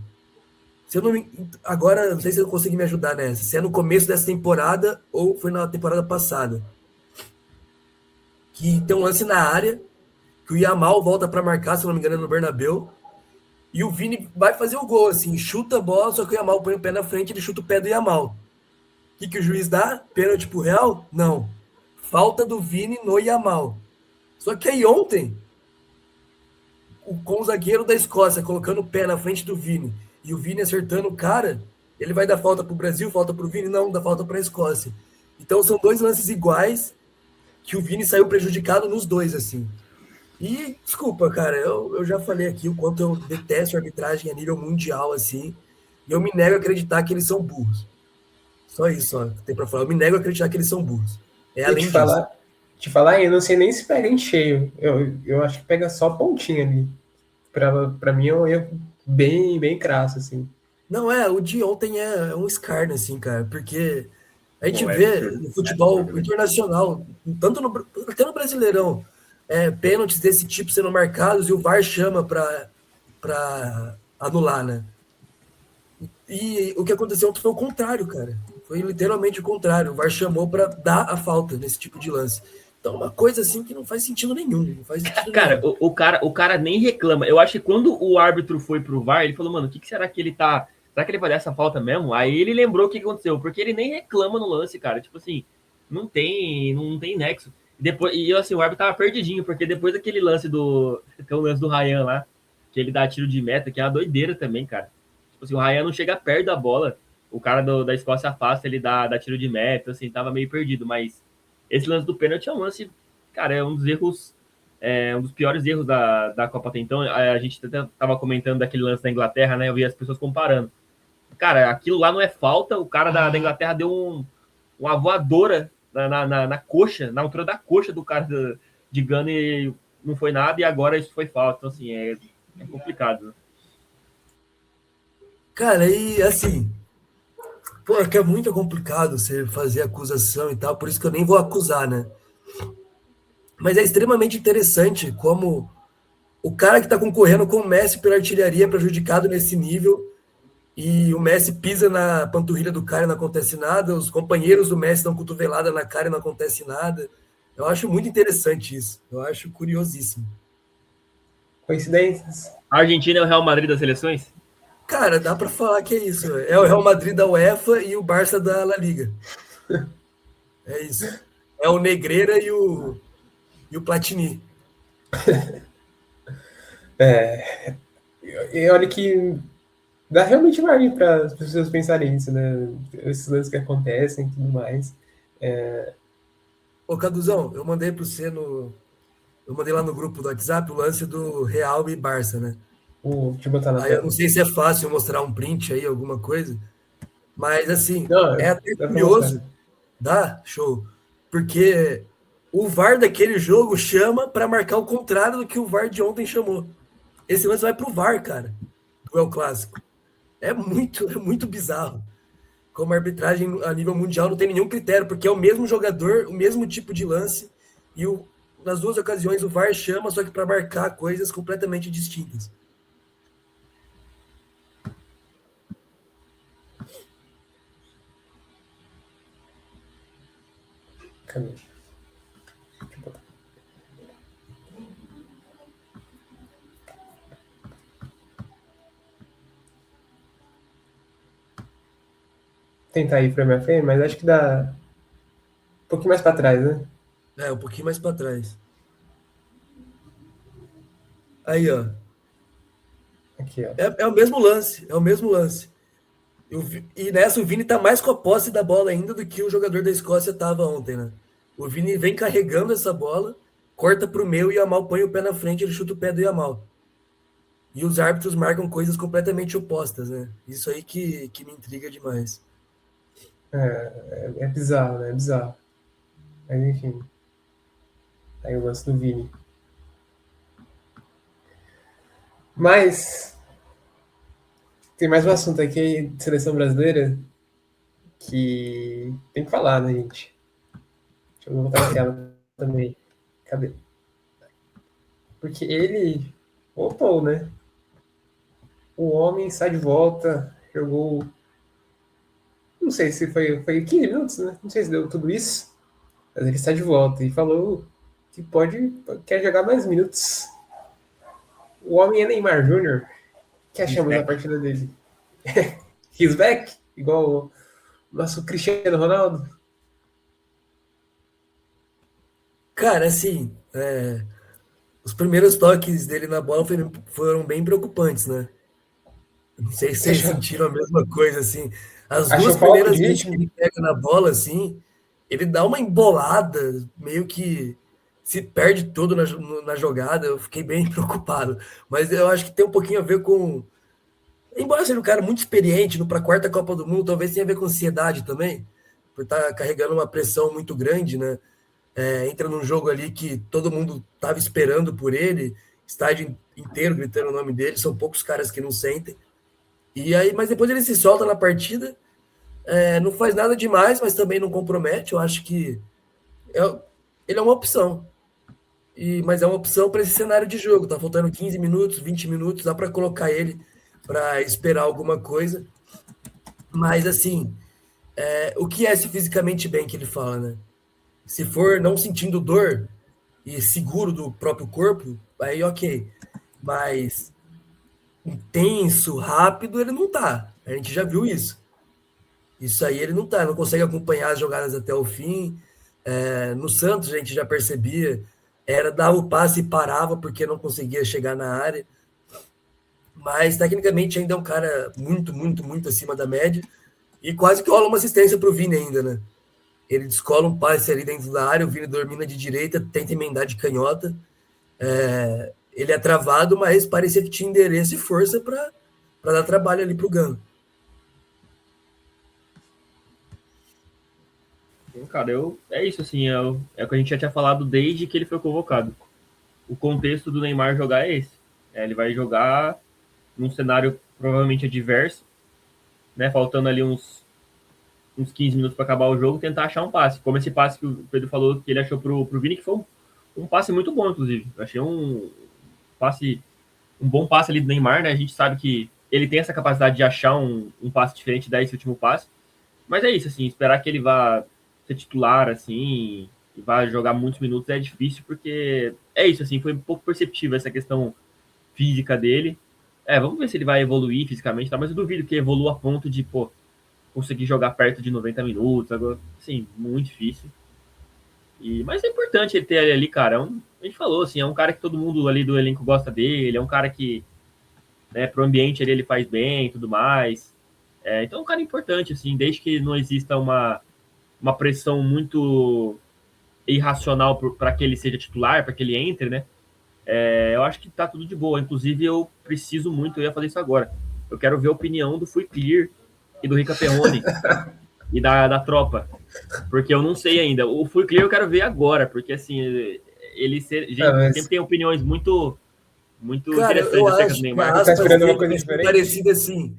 Agora, não sei se eu consegui me ajudar nessa. Se é no começo dessa temporada ou foi na temporada passada. Que tem um lance na área, que o Yamal volta para marcar, se não me engano, no Bernabéu. E o Vini vai fazer o gol, assim, chuta a bola, só que o Yamal põe o pé na frente, ele chuta o pé do Yamal. O que o juiz dá? Pênalti pro Real? Não. Falta do Vini no Yamal. Só que aí ontem, com o zagueiro da Escócia colocando o pé na frente do Vini e o Vini acertando o cara, ele vai dar falta pro Brasil, falta pro Vini? Não, dá falta pra Escócia. Então são 2 lances iguais que o Vini saiu prejudicado nos 2, assim. E, desculpa, cara, eu já falei aqui o quanto eu detesto a arbitragem a nível mundial, assim, e eu me nego a acreditar que eles são burros. Só isso, ó, tem pra falar. Eu me nego a acreditar que eles são burros. Além disso. Te falar, eu não sei nem se pega em cheio. Eu acho que pega só pontinha ali. Pra mim é um erro bem, bem crasso, assim. Não, o de ontem é um escárnio, assim, cara, porque a gente vê no futebol internacional, até no Brasileirão, pênaltis desse tipo sendo marcados e o VAR chama para anular, né? E o que aconteceu ontem foi o contrário, cara. Foi literalmente o contrário. O VAR chamou para dar a falta nesse tipo de lance. Então, uma coisa assim que não faz sentido nenhum. Não faz sentido cara, nenhum. O cara nem reclama. Eu acho que quando o árbitro foi pro VAR, ele falou, mano, o que será que ele tá... Será que ele vai dar essa falta mesmo? Aí ele lembrou o que aconteceu, porque ele nem reclama no lance, cara. Tipo assim, não tem nexo. E assim, o árbitro tava perdidinho, porque depois daquele lance que é o lance do Ryan lá, que ele dá tiro de meta, que é uma doideira também, cara. Tipo assim, o Ryan não chega perto da bola. O cara da Escócia afasta, ele dá tiro de meta, assim, tava meio perdido. Mas esse lance do pênalti é um lance, cara, é um dos erros, um dos piores erros da Copa até então. A gente até tava comentando daquele lance da Inglaterra, né? Eu vi as pessoas comparando. Cara, aquilo lá não é falta. O cara da Inglaterra deu uma voadora na coxa, na altura da coxa do cara de Gana e não foi nada. E agora isso foi falta. Então, assim, é complicado. Né? Cara, e assim, pô, é que é muito complicado você fazer acusação e tal, por isso que eu nem vou acusar, né? Mas é extremamente interessante como o cara que tá concorrendo com o Messi pela artilharia é prejudicado nesse nível e o Messi pisa na panturrilha do cara e não acontece nada, os companheiros do Messi dão cotovelada na cara e não acontece nada. Eu acho muito interessante isso, eu acho curiosíssimo. Coincidências? A Argentina é o Real Madrid das seleções? Cara, dá pra falar que é isso. É o Real Madrid da UEFA e o Barça da La Liga. É isso. É o Negreira e o Platini. E olha que dá realmente margem para as pessoas pensarem nisso, né? Esses lances que acontecem e tudo mais. Ô, Caduzão, eu mandei pro você eu mandei lá no grupo do WhatsApp o lance do Real e Barça, né? Deixa eu botar na Aí eu tela. não sei se é fácil mostrar um print aí, alguma coisa, mas assim, Não, é até dá pra curioso. mostrar. Dá? Show. Porque o VAR daquele jogo chama para marcar o contrário do que o VAR de ontem chamou. Esse lance vai pro VAR, cara, do El Clássico. É muito bizarro. Como a arbitragem a nível mundial não tem nenhum critério, porque é o mesmo jogador, o mesmo tipo de lance, e nas duas ocasiões o VAR chama, só que para marcar coisas completamente distintas. Cadê? Deixa eu botar. Tentar ir frame a frame, mas acho que dá um pouquinho mais para trás, né? É, um pouquinho mais para trás. Aí, ó. Aqui, ó. É o mesmo lance, é o mesmo lance. E nessa o Vini tá mais com a posse da bola ainda do que o jogador da Escócia tava ontem, né? O Vini vem carregando essa bola, corta pro meio e o Yamal põe o pé na frente, ele chuta o pé do Yamal. E os árbitros marcam coisas completamente opostas, né? Isso aí que me intriga demais. É bizarro, né? É bizarro. Mas enfim. Aí o lance do Vini. Mas tem mais um assunto aqui de seleção brasileira que tem que falar, né, gente? Deixa eu voltar na tela também. Cadê? Porque ele voltou, né? O homem sai de volta, jogou. Não sei se foi 15 minutos, né? Não sei se deu tudo isso. Mas ele está de volta e falou que quer jogar mais minutos. O homem é Neymar Júnior. O que achamos da partida dele? He's back? Igual o nosso Cristiano Ronaldo? Cara, assim, os primeiros toques dele na bola foram bem preocupantes, né? Não sei se vocês sentiram a mesma coisa, assim. As duas Achou falta primeiras de vezes que ritmo? ele pega na bola, assim, ele dá uma embolada, meio que se perde todo na jogada. Eu fiquei bem preocupado. Mas eu acho que tem um pouquinho a ver com. Embora seja um cara muito experiente, no para a quarta Copa do Mundo, talvez tenha a ver com ansiedade também, por estar carregando uma pressão muito grande, né? Entra num jogo ali que todo mundo estava esperando por ele, estádio inteiro gritando o nome dele, são poucos caras que não sentem. E aí, mas depois ele se solta na partida, não faz nada demais, mas também não compromete. Eu acho que ele é uma opção. Mas é uma opção para esse cenário de jogo. Tá faltando 15 minutos, 20 minutos, dá para colocar ele para esperar alguma coisa. Mas assim, o que é esse fisicamente bem que ele fala, né? Se for não sentindo dor e seguro do próprio corpo, aí ok. Mas intenso, rápido, ele não tá. A gente já viu isso. Isso aí ele não tá, não consegue acompanhar as jogadas até o fim. No Santos a gente já percebia, dava o passe e parava porque não conseguia chegar na área. mas tecnicamente ainda é um cara muito, muito, muito acima da média. E quase que rola uma assistência para o Vini ainda, né? Ele descola um passe ali dentro da área, o Vini domina de direita, tenta emendar de canhota. Ele é travado, mas parecia que tinha endereço e força para dar trabalho ali pro Gano. Cara, é isso, assim, é o que a gente já tinha falado desde que ele foi convocado. O contexto do Neymar jogar é esse. Ele vai jogar num cenário provavelmente adverso, né? Faltando ali uns 15 minutos para acabar o jogo, tentar achar um passe. Como esse passe que o Pedro falou que ele achou pro Vini, que foi um passe muito bom, inclusive. Eu achei um bom passe ali do Neymar, né? A gente sabe que ele tem essa capacidade de achar um passe diferente desse último passe. Mas é isso, assim, esperar que ele vá ser titular, assim, e vá jogar muitos minutos é difícil, porque é isso, assim, foi um pouco perceptível essa questão física dele. Vamos ver se ele vai evoluir fisicamente, tá? Mas eu duvido que evolua a ponto de, conseguir jogar perto de 90 minutos, agora, assim, muito difícil. Mas é importante ele ter ele ali, cara. A gente falou, assim, é um cara que todo mundo ali do elenco gosta dele, é um cara que, né, pro ambiente ele faz bem e tudo mais. Então é um cara importante, assim, desde que não exista uma pressão muito irracional para que ele seja titular, para que ele entre, né? Eu acho que tá tudo de boa. Inclusive, eu preciso muito, eu ia fazer isso agora. Eu quero ver a opinião do Fui Clear e do Rica Perrone e da tropa. Porque eu não sei ainda. O Fui Clear eu quero ver agora, porque assim, ele sempre tem opiniões muito cara, interessantes eu acerca acho do Neymar. Tá esperando uma coisa diferente? Parecido assim.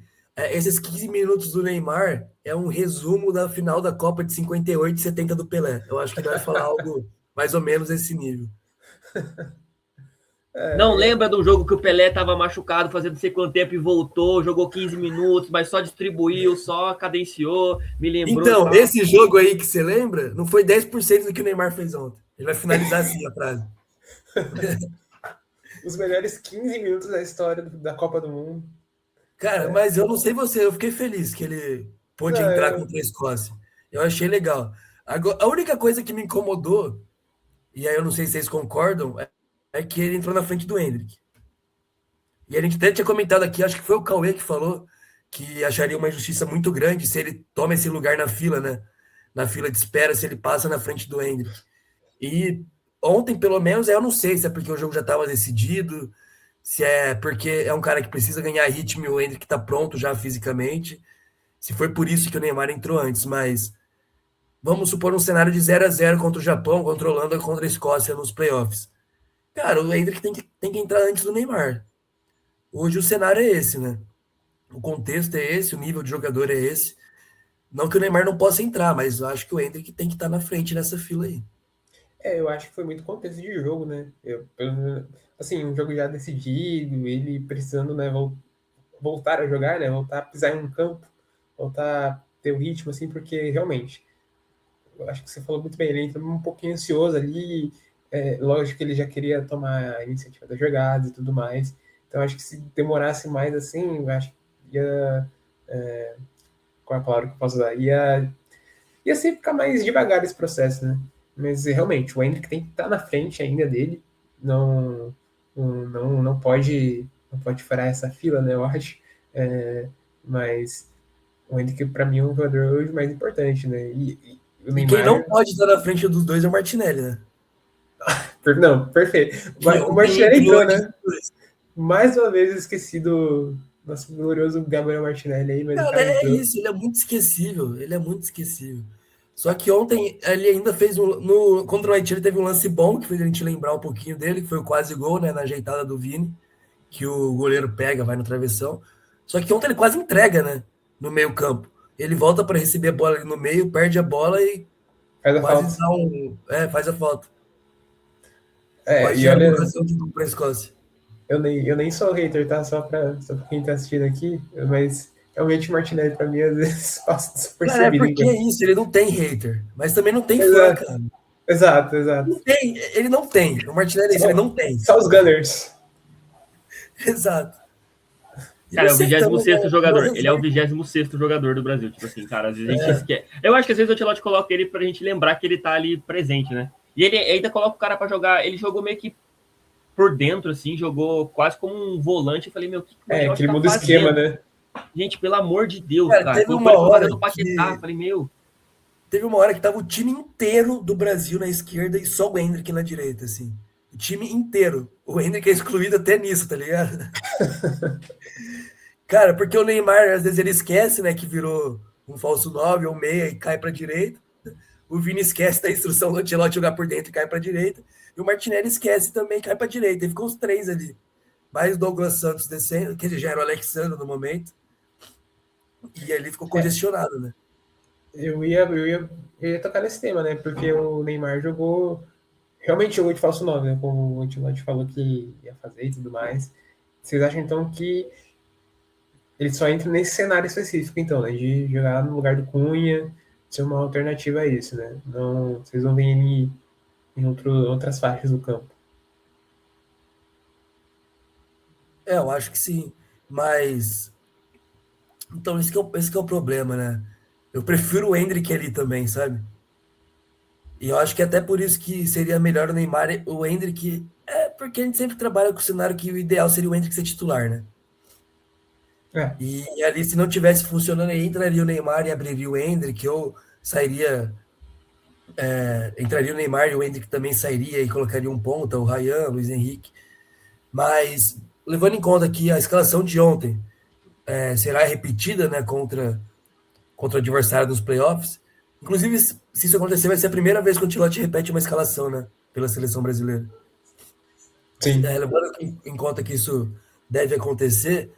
Esses 15 minutos do Neymar é um resumo da final da Copa de 58 e 70 do Pelé. Eu acho que ele vai falar algo mais ou menos desse nível. Não lembra do jogo que o Pelé estava machucado, fazendo não sei quanto tempo e voltou, jogou 15 minutos, mas só distribuiu, só cadenciou, me lembrou. Então, esse jogo aí que você lembra, não foi 10% do que o Neymar fez ontem. Ele vai finalizar assim a frase. Os melhores 15 minutos da história da Copa do Mundo. Cara, mas eu não sei você, eu fiquei feliz que ele pôde entrar contra a Escócia. Eu achei legal. Agora, a única coisa que me incomodou, e aí eu não sei se vocês concordam, é que ele entrou na frente do Endrick. E a gente até tinha comentado aqui, acho que foi o Cauê que falou que acharia uma injustiça muito grande se ele toma esse lugar na fila, né? Na fila de espera, se ele passa na frente do Endrick. E ontem, pelo menos, eu não sei se é porque o jogo já estava decidido, se é porque é um cara que precisa ganhar ritmo e o Endrick está pronto já fisicamente, se foi por isso que o Neymar entrou antes, mas vamos supor um cenário de 0-0 contra o Japão, contra a Holanda, contra a Escócia nos playoffs. Cara, o Endrick tem que entrar antes do Neymar. Hoje o cenário é esse, né? O contexto é esse, o nível de jogador é esse. Não que o Neymar não possa entrar, mas eu acho que o Endrick tem que estar na frente nessa fila aí. Eu acho que foi muito contexto de jogo, né? Assim, um jogo já decidido, ele precisando, né, voltar a jogar, né? Voltar a pisar em um campo, voltar a ter o ritmo, assim, porque realmente, eu acho que você falou muito bem, ele entrou um pouquinho ansioso ali, lógico que ele já queria tomar a iniciativa das jogadas e tudo mais. Então, acho que se demorasse mais assim, eu acho que ia. Qual é a palavra que eu posso usar? Ia sempre ficar mais devagar esse processo, né? Mas realmente, o Endrick tem que estar na frente ainda dele. Não pode furar essa fila, né? Eu acho. Mas o Endrick, para mim, é um jogador hoje mais importante, né? E quem não pode estar na frente dos dois é o Martinelli, né? Não, perfeito. O Martinelli entrou, né? Mais uma vez esquecido nosso glorioso Gabriel Martinelli aí, mas cara, isso, ele é muito esquecível, Só que ontem ele ainda fez contra o Haiti, ele teve um lance bom que fez a gente lembrar um pouquinho dele, que foi o quase gol, né, na ajeitada do Vini, que o goleiro pega, vai no travessão. Só que ontem ele quase entrega, né, no meio campo. Ele volta para receber a bola ali no meio, perde a bola e faz a falta. E olha, para a Escócia. Eu nem sou hater, tá? Só pra quem tá assistindo aqui, mas realmente o Martinelli, pra mim, às vezes passa despercebido. Porque é isso, ele não tem hater, mas também não tem fã, cara. Exato. Ele não tem. O Martinelli ele não tem. Só os Gunners. Exato. Cara, é o 26º jogador. Ele é o 26º jogador do Brasil. Tipo assim, cara, às vezes a gente esquece. Eu acho que às vezes o Ancelotti coloca ele pra gente lembrar que ele tá ali presente, né? E ele ainda coloca o cara pra jogar. Ele jogou meio que por dentro, assim, jogou quase como um volante. Eu falei, meu, o que o Ancelotti Aquele tá muda o fazendo? esquema, né? Gente, pelo amor de Deus, Cara, cara. teve Foi o uma que fazer hora do Paquetá. que Falei, meu, teve uma hora que tava o time inteiro do Brasil na esquerda e só o Endrick na direita, assim. O time inteiro. O Endrick é excluído até nisso, tá ligado? Cara, porque o Neymar, às vezes ele esquece, né, que virou um falso 9 ou meia e cai pra direita. O Vini esquece da instrução do Ancelotti jogar por dentro e cai pra direita. E o Martinelli esquece também e cai pra direita. E ficou os três ali. Mais o Douglas Santos descendo, que já era o Alexandre no momento. E ali ficou congestionado, né? Eu ia tocar nesse tema, né? Porque o Neymar realmente jogou de falso 9, né? Como o Ancelotti falou que ia fazer e tudo mais. Vocês acham, então, que ele só entra nesse cenário específico, então, né? De jogar no lugar do Cunha, ser uma alternativa a isso, né? Não, vocês não veem ele em outras faixas do campo. É, eu acho que sim. Mas. Então, esse que é o problema, né? Eu prefiro o Endrick ali também, sabe? E eu acho que até por isso que seria melhor o Neymar, o Endrick. É porque a gente sempre trabalha com o cenário que o ideal seria o Endrick ser titular, né? É, E ali, se não tivesse funcionando, aí entraria o Neymar e abriria o Endrick, ou sairia. Entraria o Neymar e o Endrick também sairia e colocaria um ponta, o Ryan, Luiz Henrique. Mas, levando em conta que a escalação de ontem será repetida, né, contra o adversário dos playoffs. Inclusive, se isso acontecer, vai ser a primeira vez que o Ancelotti repete uma escalação, né, pela seleção brasileira. sim. Levando em conta que isso deve acontecer,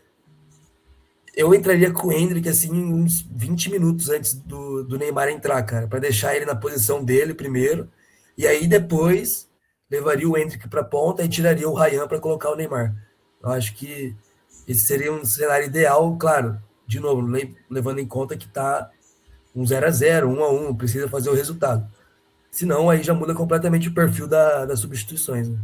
eu entraria com o Endrick assim uns 20 minutos antes do Neymar entrar, cara, para deixar ele na posição dele primeiro, e aí depois levaria o Endrick para ponta e tiraria o Ryan para colocar o Neymar. Eu acho que esse seria um cenário ideal, claro, de novo, levando em conta que tá um 0-0, 1-1, precisa fazer o resultado. Senão, aí já muda completamente o perfil das substituições, né?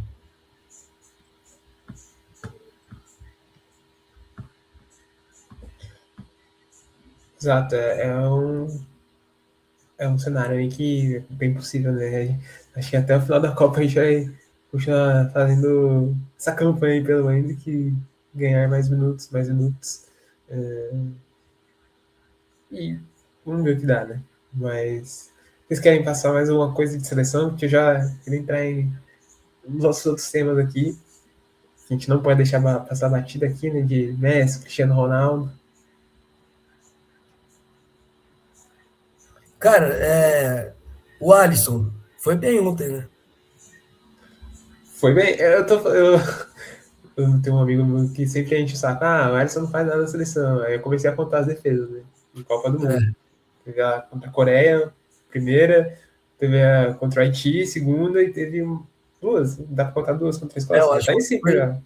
Exato. É um cenário aí que é bem possível, né? Acho que até o final da Copa a gente vai continuar fazendo essa campanha aí pelo Endrick, ganhar mais minutos, mais minutos. E vamos ver o que dá, né? Mas vocês querem passar mais alguma coisa de seleção? Porque eu já queria entrar nos nossos outros temas aqui. A gente não pode deixar passar batida aqui, né? De Messi, Cristiano Ronaldo. Cara, o Alisson foi bem ontem, né? Foi bem. Eu tenho um amigo meu que sempre a gente sabe, o Alisson não faz nada na seleção. Aí eu comecei a contar as defesas, né? Em Copa do Mundo. É, Teve a contra a Coreia, primeira, teve a contra o Haiti, segunda, e teve duas. Dá pra contar duas contra a eu Escócia? Já acho tá em que cinco foi, já.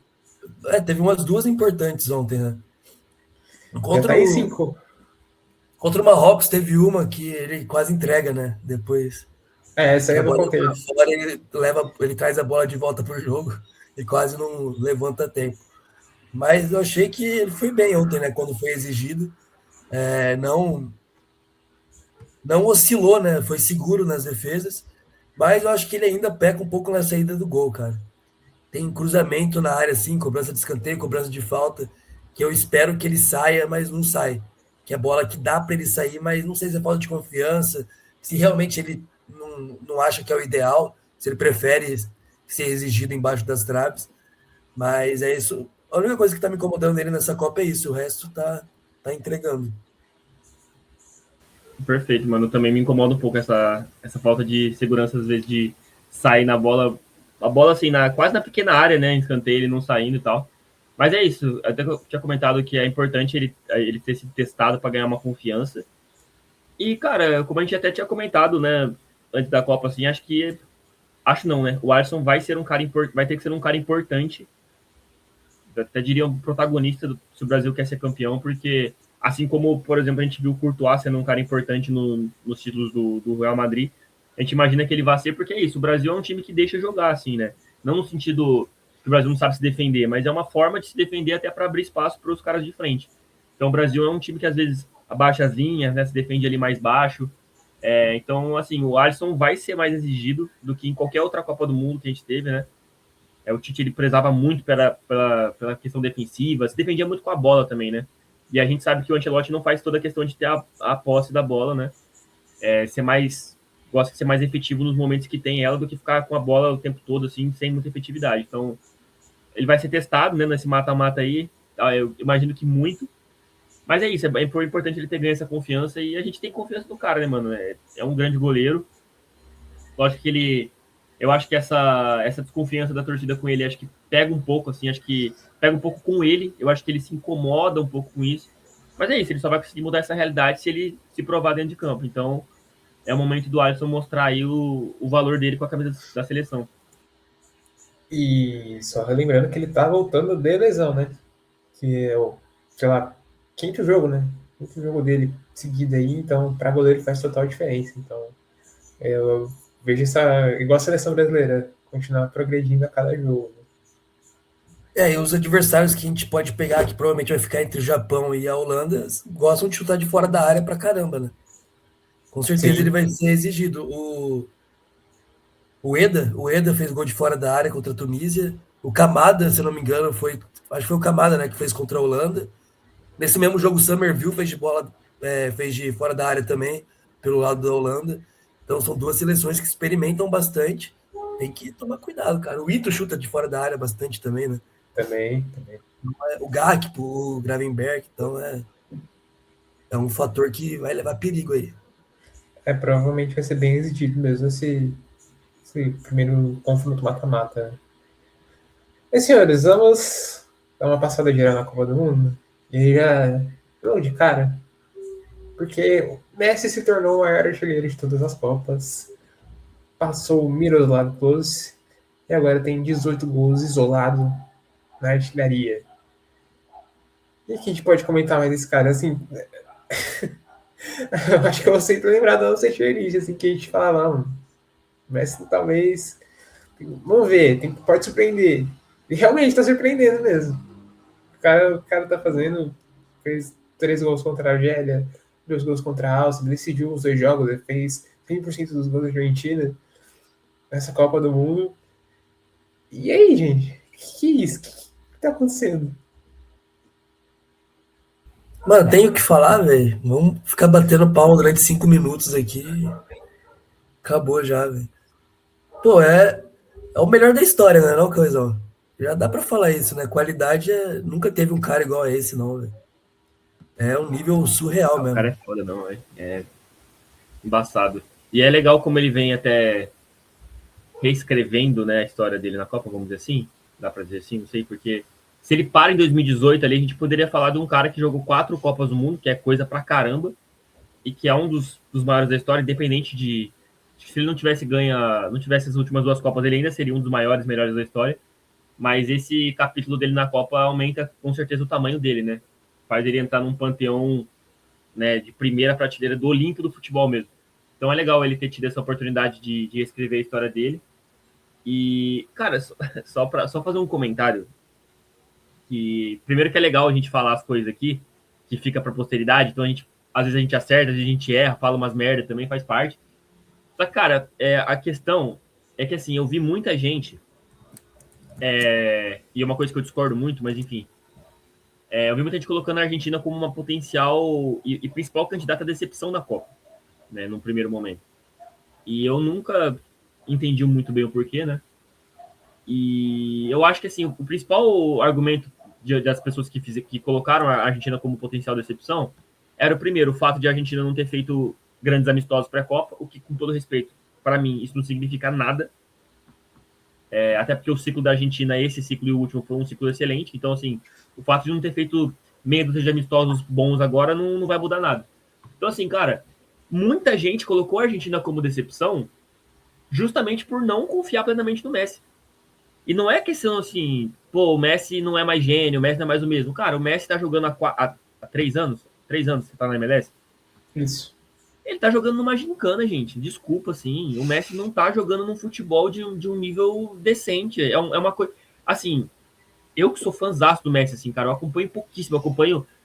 teve umas duas importantes ontem, né? Já Contra tá em o, cinco. contra o Marrocos teve uma que ele quase entrega, né? Depois Essa aí que a eu não bola ia contei. pra fora, ele traz a bola de volta pro jogo e quase não levanta tempo. Mas eu achei que ele foi bem ontem, né? Quando foi exigido. Não oscilou, né? Foi seguro nas defesas. Mas eu acho que ele ainda peca um pouco na saída do gol, cara. Tem cruzamento na área, assim, cobrança de escanteio, cobrança de falta, que eu espero que ele saia, mas não sai. Que é bola que dá para ele sair, mas não sei se é falta de confiança, se realmente ele não acha que é o ideal, se ele prefere ser exigido embaixo das traves. Mas é isso. A única coisa que tá me incomodando nele nessa Copa é isso, o resto tá entregando. perfeito, mano. Também me incomoda um pouco essa falta de segurança, às vezes, de sair na bola. A bola, assim, quase na pequena área, né? Em escanteio, ele não saindo e tal. Mas é isso. Até que eu tinha comentado que é importante ele ter sido testado para ganhar uma confiança. E, cara, como a gente até tinha comentado, né? Antes da Copa, assim, acho que. Acho não, né? O Alisson vai ser vai ter que ser um cara importante. Até diria um protagonista se o Brasil quer ser campeão, porque assim como, por exemplo, a gente viu o Courtois sendo um cara importante nos títulos do Real Madrid, a gente imagina que ele vai ser, porque é isso, o Brasil é um time que deixa jogar, assim, né? Não no sentido que o Brasil não sabe se defender, mas é uma forma de se defender até para abrir espaço para os caras de frente. Então o Brasil é um time que às vezes abaixa as linhas, né? Se defende ali mais baixo. Então, assim, o Alisson vai ser mais exigido do que em qualquer outra Copa do Mundo que a gente teve, né? O Tite, ele prezava muito pela questão defensiva, se defendia muito com a bola também, né? E a gente sabe que o Ancelotti não faz toda a questão de ter a posse da bola, né? Gosta de ser mais efetivo nos momentos que tem ela do que ficar com a bola o tempo todo, assim, sem muita efetividade. Então, ele vai ser testado, né, nesse mata-mata aí. Eu imagino que muito. Mas é isso, é importante ele ter ganho essa confiança e a gente tem confiança no cara, né, mano? É um grande goleiro. Lógico que eu acho que essa desconfiança da torcida com ele, acho que pega um pouco, assim, acho que pega um pouco com ele. Eu acho que ele se incomoda um pouco com isso. Mas é isso, ele só vai conseguir mudar essa realidade se ele se provar dentro de campo. Então, é o momento do Alisson mostrar aí o valor dele com a camisa da seleção. E só lembrando que ele tá voltando de lesão, né? Que é o, sei lá, quinto jogo, né? Quinto jogo dele seguido aí, então para goleiro faz total diferença. Então eu vejo igual a seleção brasileira, continuar progredindo a cada jogo. E os adversários que a gente pode pegar, que provavelmente vai ficar entre o Japão e a Holanda, gostam de chutar de fora da área pra caramba, né? Com certeza Sim. ele vai ser exigido. O Eda fez gol de fora da área contra a Tunísia. O Kamada, se eu não me engano, acho que foi o Kamada, né, que fez contra a Holanda. Nesse mesmo jogo, o Summerville fez de fora da área também, pelo lado da Holanda. Então são duas seleções que experimentam bastante. Tem que tomar cuidado, cara. O Ito chuta de fora da área bastante também, né? Também. O Gakpo, o Gravenberch, então é um fator que vai levar perigo aí. Provavelmente vai ser bem exigido mesmo esse primeiro confronto mata-mata. E senhores, vamos dar uma passada geral na Copa do Mundo? E aí já logo de cara, porque o Messi se tornou o maior artilheiro de todas as Copas, passou o Miroslav Klose e agora tem 18 gols isolado na artilharia. E o que a gente pode comentar mais desse cara? Assim, eu acho que eu sempre lembrar da nossa tier list, assim, que a gente falava, mano, o Messi talvez... Vamos ver, pode surpreender. E realmente tá surpreendendo mesmo. O cara tá fazendo... Fez 3 gols contra a Argélia, 2 gols contra a Áustria, decidiu os 2 jogos, ele fez 100% dos gols da Argentina nessa Copa do Mundo. E aí, gente? Que é isso? O que tá acontecendo? Mano, tenho que falar, velho. Vamos ficar batendo palma durante 5 minutos aqui. Acabou já, velho. Pô, é o melhor da história, né, não, Cauizão? Já dá pra falar isso, né? Qualidade nunca teve um cara igual a esse, não, velho. É um nível surreal O mesmo. cara é foda, não, velho. É embaçado. E é legal como ele vem até reescrevendo, né, a história dele na Copa, vamos dizer assim. Dá pra dizer assim, não sei, porque se ele para em 2018 ali, a gente poderia falar de um cara que jogou 4 Copas do Mundo, que é coisa pra caramba, e que é um dos maiores da história, independente de se ele não tivesse as últimas 2 Copas, ele ainda seria um dos maiores, melhores da história. Mas esse capítulo dele na Copa aumenta com certeza o tamanho dele, né? Faz ele entrar num panteão, né, de primeira prateleira do Olímpico do futebol mesmo. Então é legal ele ter tido essa oportunidade de escrever a história dele. E, cara, só fazer um comentário. Que, primeiro que é legal a gente falar as coisas aqui, que fica pra posteridade. Então às vezes a gente acerta, às vezes a gente erra, fala umas merda, também faz parte. Só que, cara, a questão é que, assim, eu vi muita gente, e é uma coisa que eu discordo muito, mas enfim, eu vi muita gente colocando a Argentina como uma potencial e principal candidata à decepção da Copa, né, num primeiro momento. E eu nunca entendi muito bem o porquê, né? E eu acho que, assim, o principal argumento das pessoas que colocaram a Argentina como potencial decepção era, o primeiro, o fato de a Argentina não ter feito grandes amistosos pré-Copa, o que, com todo respeito, para mim, isso não significa nada. Até porque o ciclo da Argentina, esse ciclo e o último, foi um ciclo excelente. Então, assim, o fato de não ter feito meia dúzia de amistosos bons agora não vai mudar nada. Então, assim, cara, muita gente colocou a Argentina como decepção justamente por não confiar plenamente no Messi. E não é questão assim, pô, o Messi não é mais gênio, o Messi não é mais o mesmo. Cara, o Messi tá jogando há 3 anos. 3 anos que tá na MLS. Isso. Ele tá jogando numa gincana, gente. Desculpa, assim. O Messi não tá jogando num futebol de um nível decente. É uma coisa... Assim, eu que sou fãzaço do Messi, assim, cara, eu acompanho pouquíssimo.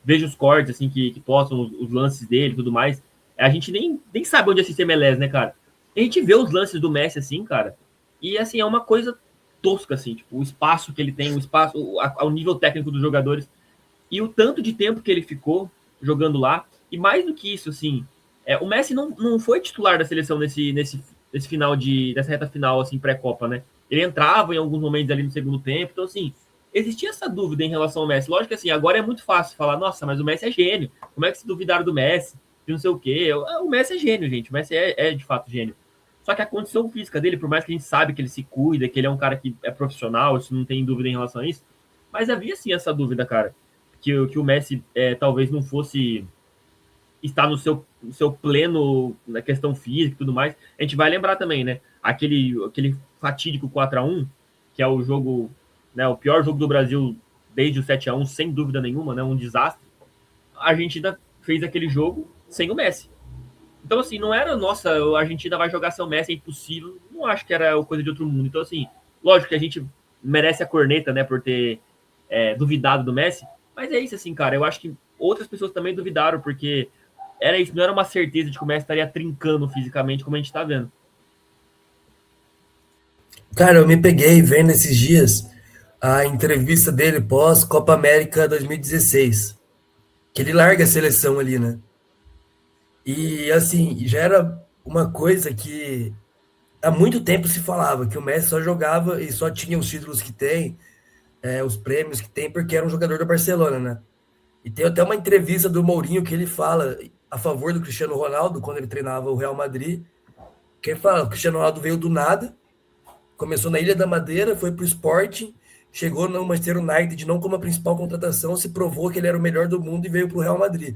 Vejo os cortes, assim, que postam os lances dele e tudo mais. A gente nem sabe onde assiste MLS, né, cara? A gente vê os lances do Messi, assim, cara. E, assim, é uma coisa tosca, assim, tipo, o espaço que ele tem, o nível técnico dos jogadores e o tanto de tempo que ele ficou jogando lá. E mais do que isso, assim, o Messi não foi titular da seleção nessa reta final, assim, pré-Copa, né? Ele entrava em alguns momentos ali no segundo tempo, então, assim, existia essa dúvida em relação ao Messi. Lógico que, assim, agora é muito fácil falar, nossa, mas o Messi é gênio, como é que se duvidaram do Messi? E não sei o quê. O Messi é gênio, gente, o Messi é de fato gênio. Só que a condição física dele, por mais que a gente sabe que ele se cuida, que ele é um cara que é profissional, isso não tem dúvida em relação a isso, mas havia, sim, essa dúvida, cara, que o Messi talvez não fosse estar no seu pleno na questão física e tudo mais. A gente vai lembrar também, né? Aquele fatídico 4-1, que é o jogo, né, o pior jogo do Brasil desde o 7-1, sem dúvida nenhuma, né? Um desastre. A Argentina fez aquele jogo sem o Messi. Então, assim, não era, nossa, a Argentina vai jogar sem o Messi, é impossível. Não acho que era coisa de outro mundo. Então, assim, lógico que a gente merece a corneta, né, por ter duvidado do Messi. Mas é isso, assim, cara. Eu acho que outras pessoas também duvidaram, porque era isso, não era uma certeza de que o Messi estaria trincando fisicamente, como a gente tá vendo. Cara, eu me peguei vendo esses dias a entrevista dele pós Copa América 2016, que ele larga a seleção ali, né? E assim, já era uma coisa que há muito tempo se falava que o Messi só jogava e só tinha os títulos que tem, os prêmios que tem, porque era um jogador do Barcelona, né? E tem até uma entrevista do Mourinho que ele fala a favor do Cristiano Ronaldo, quando ele treinava o Real Madrid, que ele fala, o Cristiano Ronaldo veio do nada, começou na Ilha da Madeira, foi para o Sporting, chegou no Manchester United, não como a principal contratação, se provou que ele era o melhor do mundo e veio para o Real Madrid.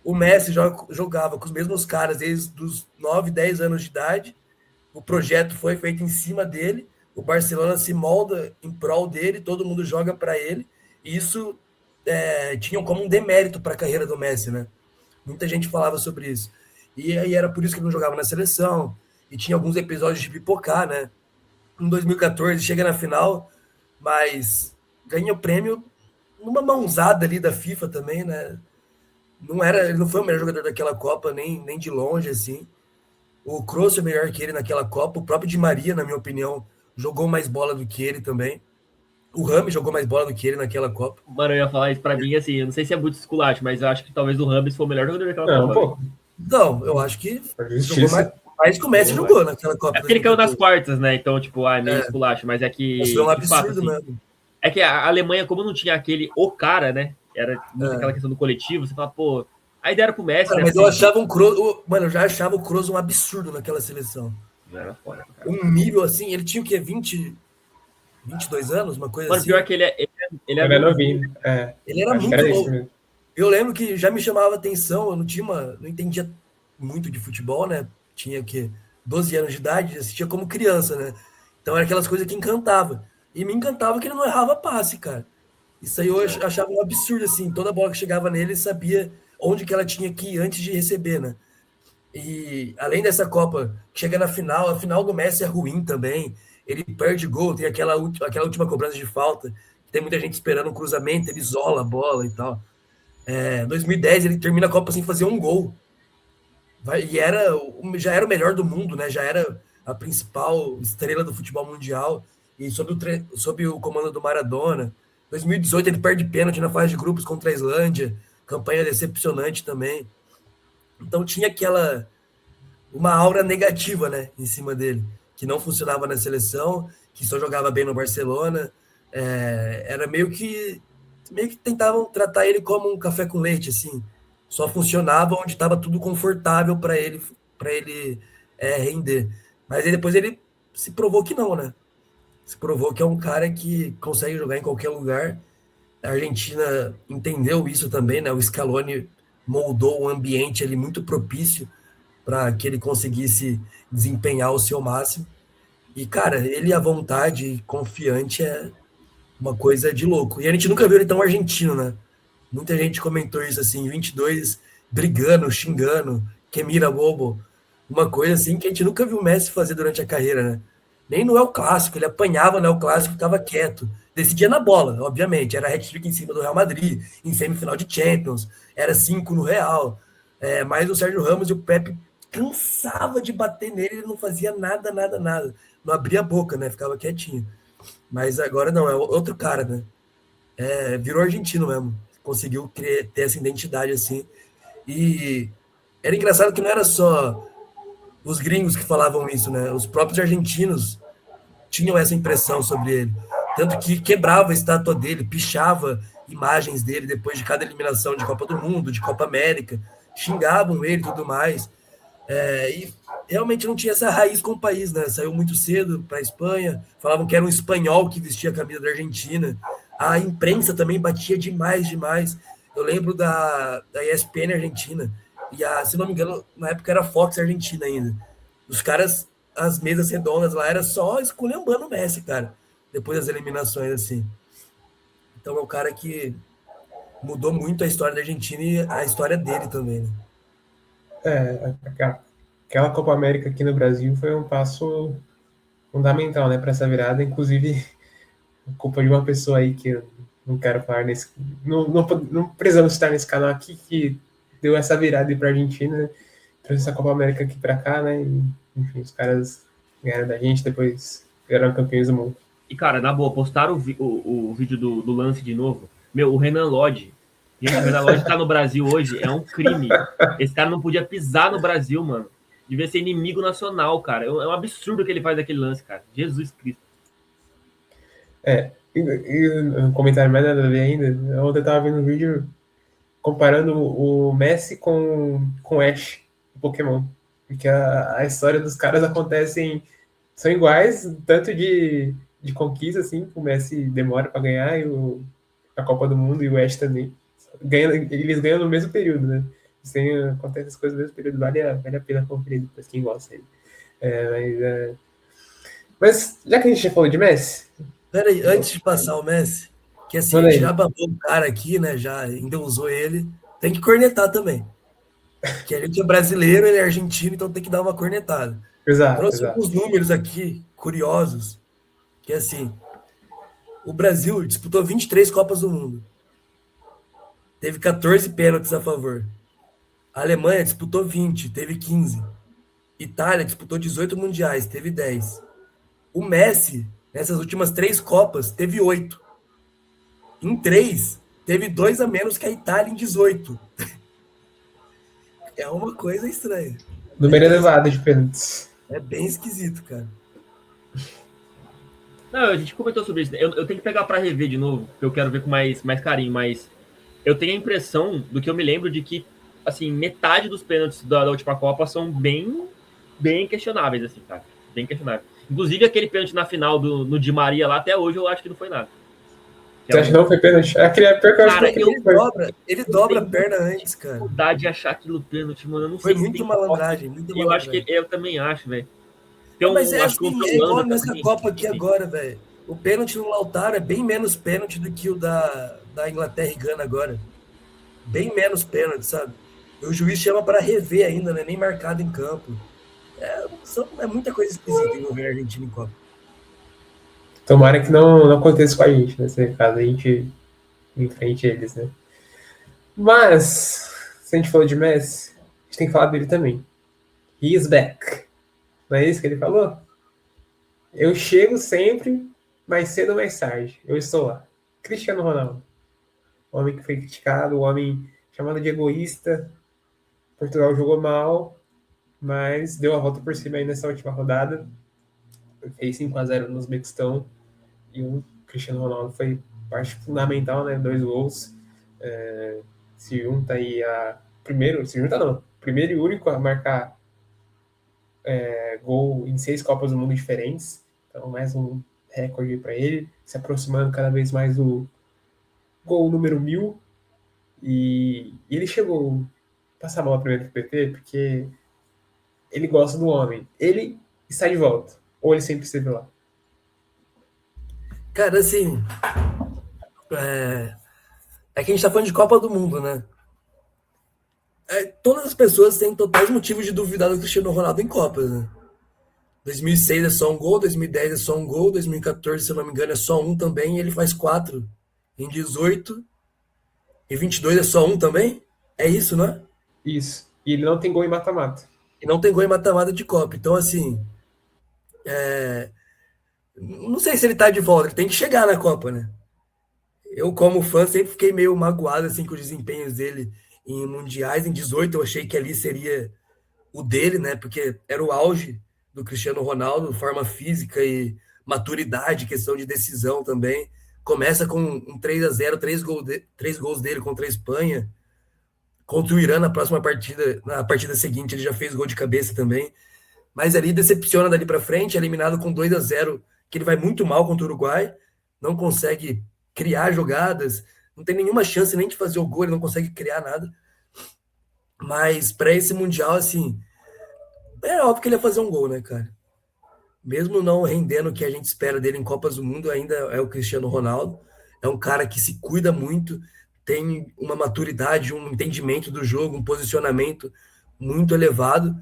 O Messi jogava com os mesmos caras desde os 9, 10 anos de idade, o projeto foi feito em cima dele, o Barcelona se molda em prol dele, todo mundo joga para ele, e isso tinha como um demérito para a carreira do Messi, né? Muita gente falava sobre isso. E aí era por isso que ele não jogava na seleção, e tinha alguns episódios de pipocar, né? Em 2014, chega na final, mas ganha o prêmio numa mãozada ali da FIFA também, né? Ele não foi o melhor jogador daquela Copa, nem de longe, assim. O Kroos é melhor que ele naquela Copa. O próprio Di Maria, na minha opinião, jogou mais bola do que ele também. O Rames jogou mais bola do que ele naquela Copa. Mano, eu ia falar isso pra mim, assim, eu não sei se é muito esculacho, mas eu acho que talvez o Rames foi o melhor jogador daquela Copa. Pô. Não, eu acho que jogou mais que o Messi jogou naquela Copa. É porque ele caiu nas quartas, né? Então, tipo, meio esculacho, mas é que... Isso foi um absurdo, fato, assim, mesmo. É que a Alemanha, como não tinha o cara, né? Era muito aquela questão do coletivo, você fala, pô... Aí deram pro Messi, cara, né? Mas eu achava eu já achava o Kroos um absurdo naquela seleção. Era foda, cara. Um nível assim, ele tinha o quê? 22 anos, uma coisa Mano, assim? Pior que ele era novinho. Ele era muito novo. Eu lembro que já me chamava atenção, eu não entendia muito de futebol, né? Tinha que 12 anos de idade, assistia como criança, né? Então era aquelas coisas que encantava. E me encantava que ele não errava passe, cara. Isso aí eu achava um absurdo, assim. Toda bola que chegava nele, ele sabia onde que ela tinha que ir antes de receber, né? E além dessa Copa, chega na final, a final do Messi é ruim também. Ele perde gol, tem aquela última cobrança de falta, tem muita gente esperando um cruzamento, ele isola a bola e tal. Em 2010, ele termina a Copa sem fazer um gol. Já era o melhor do mundo, né? Já era a principal estrela do futebol mundial. E sob o comando do Maradona. 2018, ele perde pênalti na fase de grupos contra a Islândia. Campanha decepcionante também. Então tinha uma aura negativa, né, em cima dele, que não funcionava na seleção, que só jogava bem no Barcelona. Era meio que tentavam tratar ele como um café com leite, assim. Só funcionava onde estava tudo confortável para ele render. Mas aí depois ele se provou que não, né? Se provou que é um cara que consegue jogar em qualquer lugar. A Argentina entendeu isso também, né? O Scaloni moldou um ambiente ali muito propício para que ele conseguisse desempenhar o seu máximo. E, cara, ele à vontade, confiante, é uma coisa de louco. E a gente nunca viu ele tão argentino, né? Muita gente comentou isso, assim, 22, brigando, xingando, que mira bobo. Uma coisa, assim, que a gente nunca viu o Messi fazer durante a carreira, né? Nem no El Clássico, ele apanhava no El Clássico e ficava quieto. Decidia na bola, obviamente. Era hat-trick em cima do Real Madrid, em semifinal de Champions. Era 5 no Real. Mas o Sérgio Ramos e o Pepe cansava de bater nele, ele não fazia nada, nada, nada. Não abria a boca, né? Ficava quietinho. Mas agora não, é outro cara, né? Virou argentino mesmo. Conseguiu ter essa identidade assim. E era engraçado que não era só os gringos que falavam isso, né? Os próprios argentinos tinham essa impressão sobre ele. Tanto que quebrava a estátua dele, pichava imagens dele depois de cada eliminação de Copa do Mundo, de Copa América, xingavam ele e tudo mais. E realmente não tinha essa raiz com o país, né? Saiu muito cedo para a Espanha, falavam que era um espanhol que vestia a camisa da Argentina. A imprensa também batia demais, demais. Eu lembro da ESPN Argentina, e se não me engano, na época era Fox Argentina ainda. Os caras, as mesas redondas lá, era só esculhambando o Messi, cara, depois das eliminações, assim. Então é um cara que mudou muito a história da Argentina e a história dele também, né? Aquela Copa América aqui no Brasil foi um passo fundamental, né, para essa virada, inclusive culpa de uma pessoa aí que eu não quero falar nesse... Não precisamos estar nesse canal aqui, que deu essa virada aí para a Argentina, né? Trouxe essa Copa América aqui para cá, né? E, enfim, os caras ganharam da gente, depois vieram campeões do mundo. E, cara, na boa, postaram o vídeo do lance de novo. Meu, o Renan Lodge. Gente, o Renan Lodge tá no Brasil hoje, é um crime. Esse cara não podia pisar no Brasil, mano. Devia ser inimigo nacional, cara. É um absurdo que ele faz aquele lance, cara. Jesus Cristo. E um comentário mais nada a ver ainda. Ontem eu tava vendo um vídeo comparando o Messi com o Ash, do Pokémon. Porque a história dos caras são iguais, tanto de conquista, assim, que o Messi demora para ganhar, e a Copa do Mundo, e o Ash também. Eles ganham no mesmo período, né? Acontece as coisas no mesmo período, vale a pena conferir depois, quem gosta aí. Mas, já que a gente já falou de Messi... Peraí, antes de passar o Messi, que assim, a gente já babou o cara aqui, né? Já ainda usou ele. Tem que cornetar também. Que a gente é brasileiro, ele é argentino, então tem que dar uma cornetada. Exato. Trouxe alguns números aqui, curiosos, que assim, o Brasil disputou 23 Copas do Mundo. Teve 14 pênaltis a favor. A Alemanha disputou 20, teve 15. Itália disputou 18 mundiais, teve 10. O Messi, nessas últimas 3 Copas, teve 8. Em 3, teve 2 a menos que a Itália em 18. É uma coisa estranha. Número elevado de pênaltis. É bem esquisito, cara. Não, a gente comentou sobre isso. Eu tenho que pegar para rever de novo, porque eu quero ver com mais carinho, mas eu tenho a impressão do que eu me lembro de que, assim, metade dos pênaltis da última Copa são bem questionáveis, assim, cara. Bem questionáveis. Inclusive, aquele pênalti na final no Di Maria lá, até hoje eu acho que não foi nada. Você acha que não foi pênalti? Aquele é pior que eu acho que ele dobra a perna antes, cara. Dificuldade de achar aquilo pênalti, mano. Eu não foi sei muito malandragem, Eu acho que eu também acho, velho. Então, mas é assim, é igual nessa Copa aqui agora, velho. O pênalti no Lautaro é bem menos pênalti do que o da Inglaterra e Gana agora. Bem menos pênalti, sabe? O juiz chama para rever ainda, né? Nem marcado em campo. É muita coisa esquisita envolver a Argentina em Copa. Tomara que não aconteça com a gente, né? Caso a gente enfrente eles, né? Mas, se a gente falou de Messi, a gente tem que falar dele também. He is back. Não é isso que ele falou? Eu chego sempre, mais cedo ou mais tarde. Eu estou lá. Cristiano Ronaldo. O homem que foi criticado, o homem chamado de egoísta. Portugal jogou mal, mas deu a volta por cima aí nessa última rodada. Fez 5-0 no Uzbequistão. E o Cristiano Ronaldo foi parte fundamental, né? 2 gols. Se junta aí primeiro e único a marcar gol em 6 Copas do Mundo diferentes. Então, mais um recorde para ele, se aproximando cada vez mais do gol número 1000. E ele chegou a passar a bola primeiro pro PT, porque ele gosta do homem. Ele está de volta, ou ele sempre esteve lá? Cara, assim, é que a gente tá falando de Copa do Mundo, né? Todas as pessoas têm totais motivos de duvidar do Cristiano Ronaldo em Copas, né? 2006 é só um gol, 2010 é só um gol, 2014, se eu não me engano, é só um também, e ele faz 4. Em 18 e 22 é só um também? É isso, né? Isso. E ele não tem gol em mata-mata. E não tem gol em mata-mata de Copa. Então, assim, não sei se ele tá de volta, ele tem que chegar na Copa, né? Eu, como fã, sempre fiquei meio magoado assim, com os desempenhos dele em mundiais. Em 18, eu achei que ali seria o dele, né? Porque era o auge do Cristiano Ronaldo, forma física e maturidade, questão de decisão também. Começa com um 3-0, três gols dele contra a Espanha. Contra o Irã na próxima partida, na partida seguinte, ele já fez gol de cabeça também. Mas ali decepciona dali para frente, eliminado com 2-0, que ele vai muito mal contra o Uruguai, não consegue criar jogadas, não tem nenhuma chance nem de fazer o gol, ele não consegue criar nada. Mas para esse Mundial, assim, é óbvio que ele ia fazer um gol, né, cara? Mesmo não rendendo o que a gente espera dele em Copas do Mundo, ainda é o Cristiano Ronaldo. É um cara que se cuida muito, tem uma maturidade, um entendimento do jogo, um posicionamento muito elevado.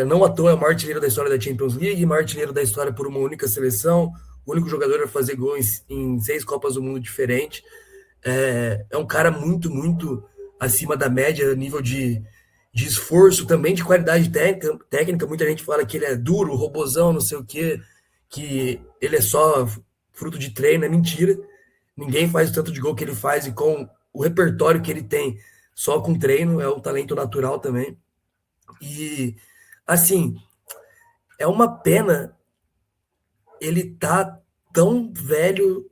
Não à toa é o maior artilheiro da história da Champions League, maior artilheiro da história por uma única seleção, o único jogador a fazer gol em 6 Copas do Mundo diferentes. É um cara muito, muito acima da média, nível de esforço, também de qualidade técnica. Muita gente fala que ele é duro, robozão, não sei o quê, que ele é só fruto de treino, é mentira. Ninguém faz o tanto de gol que ele faz e com o repertório que ele tem só com treino, é um talento natural também. E, assim, é uma pena ele tá tão velho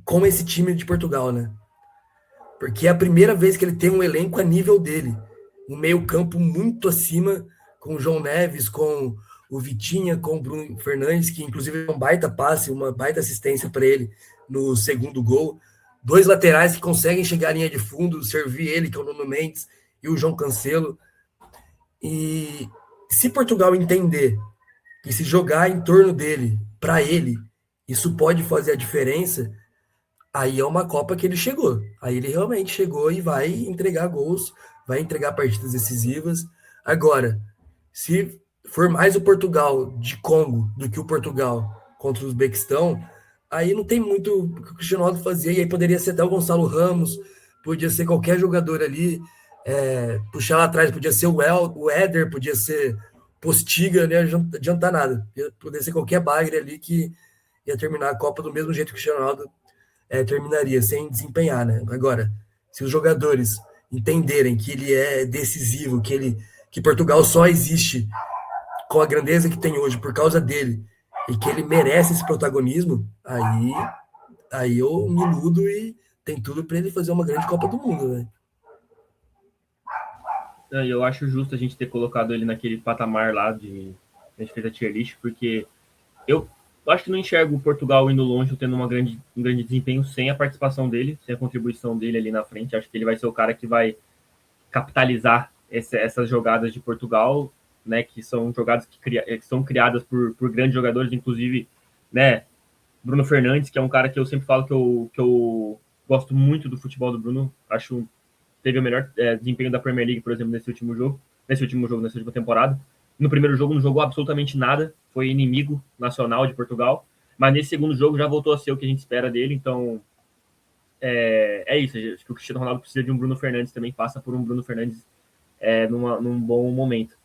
com esse time de Portugal, né? Porque é a primeira vez que ele tem um elenco a nível dele. Um meio-campo muito acima, com o João Neves, com o Vitinha, com o Bruno Fernandes, que inclusive é um baita passe, uma baita assistência para ele no segundo gol. 2 laterais que conseguem chegar à linha de fundo, servir ele, que é o Nuno Mendes, e o João Cancelo. E se Portugal entender que se jogar em torno dele, para ele, isso pode fazer a diferença, aí é uma Copa que ele chegou. Aí ele realmente chegou e vai entregar gols, vai entregar partidas decisivas. Agora, se for mais o Portugal de Congo do que o Portugal contra o Uzbequistão, aí não tem muito o que o Cristiano Ronaldo fazia, e aí poderia ser até o Gonçalo Ramos, podia ser qualquer jogador ali, puxar lá atrás, podia ser o Éder, podia ser Postiga, não ia adiantar nada. Poderia ser qualquer bagre ali que ia terminar a Copa do mesmo jeito que o Cristiano Ronaldo terminaria, sem desempenhar, né? Agora, se os jogadores entenderem que ele é decisivo, que Portugal só existe com a grandeza que tem hoje por causa dele, e que ele merece esse protagonismo, aí eu me iludo e tem tudo para ele fazer uma grande Copa do Mundo, né? Eu acho justo a gente ter colocado ele naquele patamar lá de a gente fez a tier list, porque eu acho que não enxergo o Portugal indo longe, tendo um grande desempenho sem a participação dele, sem a contribuição dele ali na frente. Acho que ele vai ser o cara que vai capitalizar essas jogadas de Portugal, né, que são jogadas que são criadas por grandes jogadores, inclusive, né, Bruno Fernandes, que é um cara que eu sempre falo que eu gosto muito do futebol do Bruno. Acho teve o melhor desempenho da Premier League, por exemplo, nessa última temporada. No primeiro jogo não jogou absolutamente nada, foi inimigo nacional de Portugal, mas nesse segundo jogo já voltou a ser o que a gente espera dele. Então é isso, acho que o Cristiano Ronaldo precisa de um Bruno Fernandes também, passa por um Bruno Fernandes num bom momento.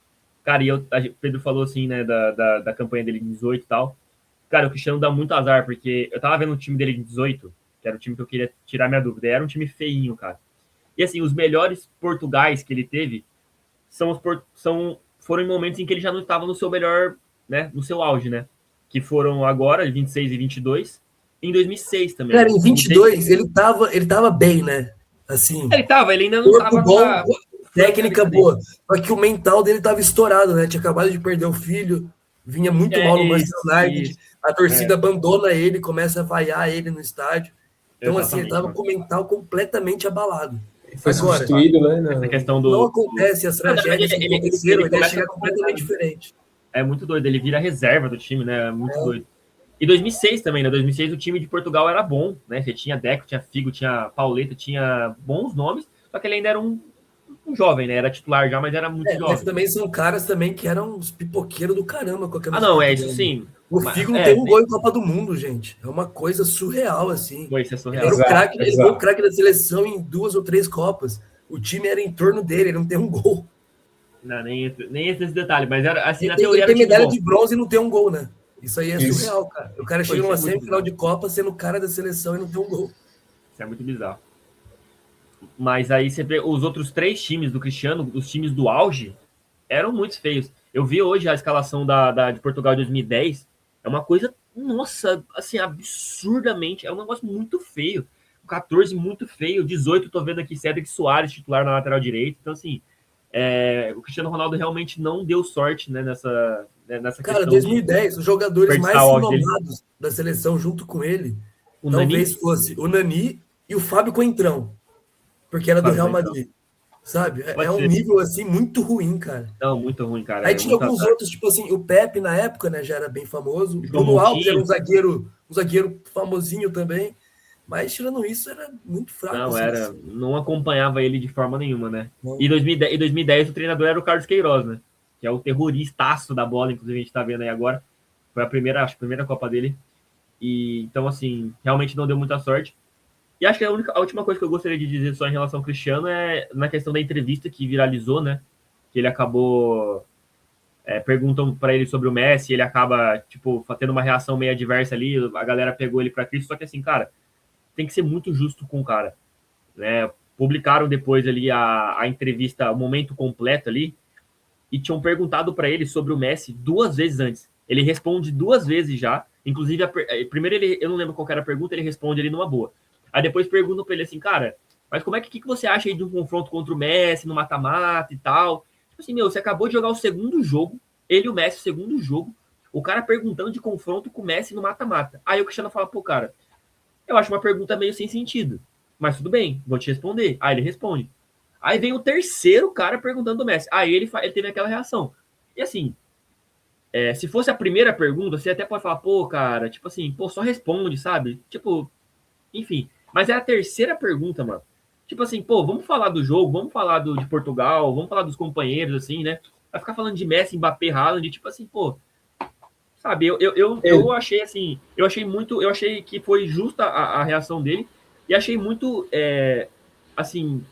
Cara, o Pedro falou assim, né, da campanha dele de 18 e tal. Cara, o Cristiano dá muito azar, porque eu tava vendo o time dele de 18, que era o time que eu queria tirar minha dúvida, era um time feinho, cara. E assim, os melhores Portugais que ele teve foram em momentos em que ele já não estava no seu melhor, né, no seu auge, né? Que foram agora, 26 e 22, em 2006 também. Cara, em 22 ele tava bem, né? Assim, ele ainda não tava bom, técnica boa. Só que o mental dele tava estourado, né? Tinha acabado de perder o filho, vinha muito mal no Manchester United, a torcida abandona ele, começa a vaiar ele no estádio. Então, assim, ele tava com o mental completamente abalado. Foi substituído, né? Essa questão do... Não acontece, as tragédias que aconteceram, ele ia chegar completamente diferente. É muito doido, ele vira reserva do time, né? Muito doido. E 2006 também, né? 2006 o time de Portugal era bom, né? Você tinha Deco, tinha Figo, tinha Pauleta, tinha bons nomes, só que ele ainda era um jovem, né? Era titular já, mas era muito jovem. Mas também são caras também que eram uns pipoqueiros do caramba com a camisa. Isso sim. O Figo não tem um gol em Copa do Mundo, gente. É uma coisa surreal, assim. Isso é surreal. Ele foi o craque da seleção em 2 ou 3 Copas. O time era em torno dele, ele não tem um gol. Não, nem esse detalhe, mas era assim, na Ele teoria era tem um time medalha bom. de bronze e não tem um gol, né? Isso aí é Isso. surreal, cara. O cara Pô, chega isso numa é muito semifinal bizarro. de Copa sendo o cara da seleção e não tem um gol. Isso é muito bizarro. Mas aí você vê os outros 3 times do Cristiano, os times do auge, eram muito feios. Eu vi hoje a escalação de Portugal de 2010. É uma coisa, nossa, assim, absurdamente. É um negócio muito feio. O 14 muito feio. 18, tô vendo aqui Cédric Soares, titular na lateral direita. Então, assim, o Cristiano Ronaldo realmente não deu sorte, né, nessa Cara, questão de 2010, os jogadores desperdiçar mais o auge dele. renomados da seleção junto com ele, O Nani, talvez fosse o Nani e o Fábio Coentrão, porque era do Fábio Real Coentrão. Madrid. Sabe? É Pode um ser. nível assim muito ruim, cara. Não, muito ruim, cara. Aí É tinha muito alguns azar. outros, tipo assim, o Pepe na época, né, já era bem famoso. O João Bruno Alves era Moutinho. um zagueiro famosinho também. Mas tirando isso, era muito fraco. Não, Assim. não acompanhava ele de forma nenhuma, né? Não. E 2010 o treinador era o Carlos Queiroz, né? Que é o terroristaço da bola, inclusive a gente tá vendo aí agora. Foi acho que a primeira Copa dele. E então, assim, realmente não deu muita sorte. E acho que a última coisa que eu gostaria de dizer só em relação ao Cristiano é na questão da entrevista que viralizou, né? Que ele acabou. Perguntam para ele sobre o Messi, ele acaba, tipo, tendo uma reação meio adversa ali, a galera pegou ele para Cristo, só que assim, cara, tem que ser muito justo com o cara, né? Publicaram depois ali a entrevista, o momento completo ali, e tinham perguntado para ele sobre o Messi 2 vezes antes. Ele responde 2 vezes já, inclusive, primeiro eu não lembro qual era a pergunta, ele responde ali numa boa. Aí depois perguntam para ele assim, cara, mas como é que você acha aí de um confronto contra o Messi no mata-mata e tal? Tipo assim, você acabou de jogar o segundo jogo, ele e o Messi, o segundo jogo, o cara perguntando de confronto com o Messi no mata-mata. Aí o Cristiano fala, pô, cara, eu acho uma pergunta meio sem sentido, mas tudo bem, vou te responder. Aí ele responde. Aí vem o terceiro cara perguntando do Messi. Aí ele teve aquela reação. E assim, se fosse a primeira pergunta, você até pode falar, pô, cara, tipo assim, pô, só responde, sabe? Tipo, enfim. Mas é a terceira pergunta, mano. Tipo assim, pô, vamos falar do jogo, vamos falar de Portugal, vamos falar dos companheiros, assim, né? Vai ficar falando de Messi, Mbappé, Haaland, tipo assim, pô, sabe, eu achei assim, eu achei que foi justa a reação dele e achei muito, assim,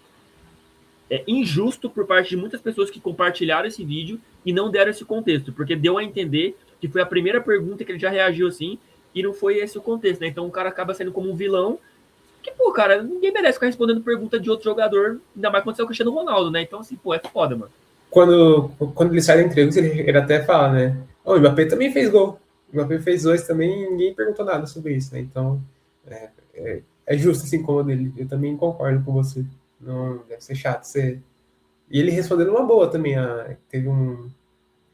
injusto por parte de muitas pessoas que compartilharam esse vídeo e não deram esse contexto, porque deu a entender que foi a primeira pergunta que ele já reagiu assim e não foi esse o contexto, né? Então o cara acaba sendo como um vilão que, pô, cara, ninguém merece ficar respondendo pergunta de outro jogador, ainda mais quando você é o Cristiano Ronaldo, né? Então, assim, pô, é foda, mano. Quando ele sai da entrevista, ele até fala, né? O Mbappé também fez gol. O Mbappé fez 2 também e ninguém perguntou nada sobre isso, né? Então, é justo esse incômodo dele. Eu também concordo com você. Não deve ser chato. E ele respondeu numa boa também. Teve um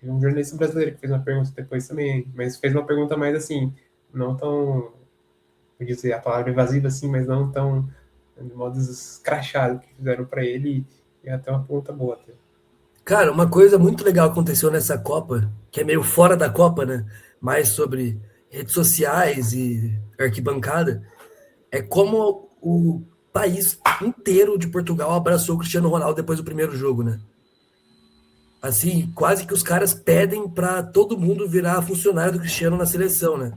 jornalista brasileiro que fez uma pergunta depois também, mas fez uma pergunta mais assim, não tão, vou dizer a palavra evasiva assim, mas não tão de modo escrachado que fizeram para ele e até uma pergunta boa até. Cara, uma coisa muito legal aconteceu nessa Copa, que é meio fora da Copa, né? Mais sobre redes sociais e arquibancada, é como o país inteiro de Portugal abraçou o Cristiano Ronaldo depois do primeiro jogo, né? Assim, quase que os caras pedem para todo mundo virar funcionário do Cristiano na seleção, né?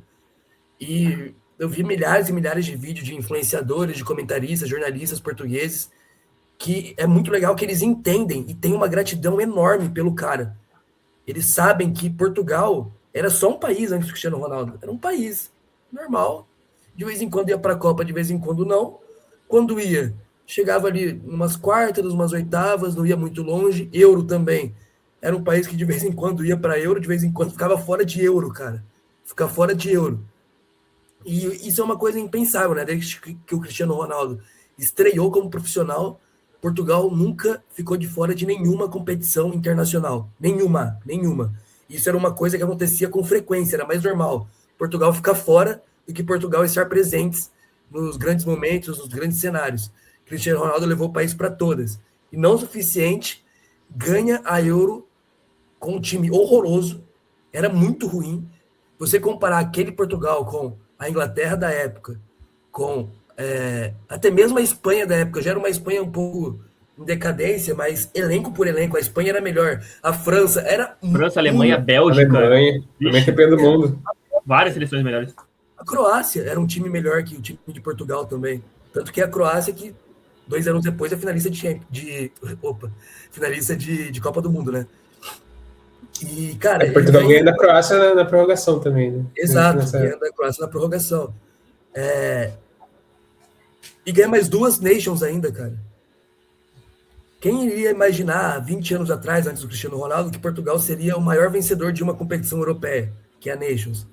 E eu vi milhares e milhares de vídeos de influenciadores, de comentaristas, jornalistas portugueses, que é muito legal que eles entendem e têm uma gratidão enorme pelo cara. Eles sabem que Portugal era só um país antes do Cristiano Ronaldo. Era um país normal. De vez em quando ia para a Copa, de vez em quando não. Quando ia, chegava ali umas quartas, umas oitavas, não ia muito longe. Euro também. Era um país que de vez em quando ia para Euro, de vez em quando ficava fora de Euro, cara. Ficar fora de Euro. E isso é uma coisa impensável, né? Desde que o Cristiano Ronaldo estreou como profissional, Portugal nunca ficou de fora de nenhuma competição internacional. Nenhuma. Isso era uma coisa que acontecia com frequência, era mais normal. Portugal ficar fora do que Portugal estar presentes nos grandes momentos, nos grandes cenários. Cristiano Ronaldo levou o país para todas. E não o suficiente, ganha a Euro com um time horroroso, era muito ruim. Você comparar aquele Portugal com a Inglaterra da época, com até mesmo a Espanha da época, já era uma Espanha um pouco em decadência, mas elenco por elenco, a Espanha era melhor. A França era... França, Alemanha, Bélgica. Alemanha campeã do mundo. Várias seleções melhores. A Croácia era um time melhor que o time de Portugal também. Tanto que a Croácia que 2 anos depois é finalista finalista de Copa do Mundo, né? E, cara, Portugal ganha da Croácia na prorrogação também, né? Exato, ganha da Croácia na prorrogação. E ganha mais 2 Nations ainda, cara. Quem iria imaginar, 20 anos atrás, antes do Cristiano Ronaldo, que Portugal seria o maior vencedor de uma competição europeia, que é a Nations?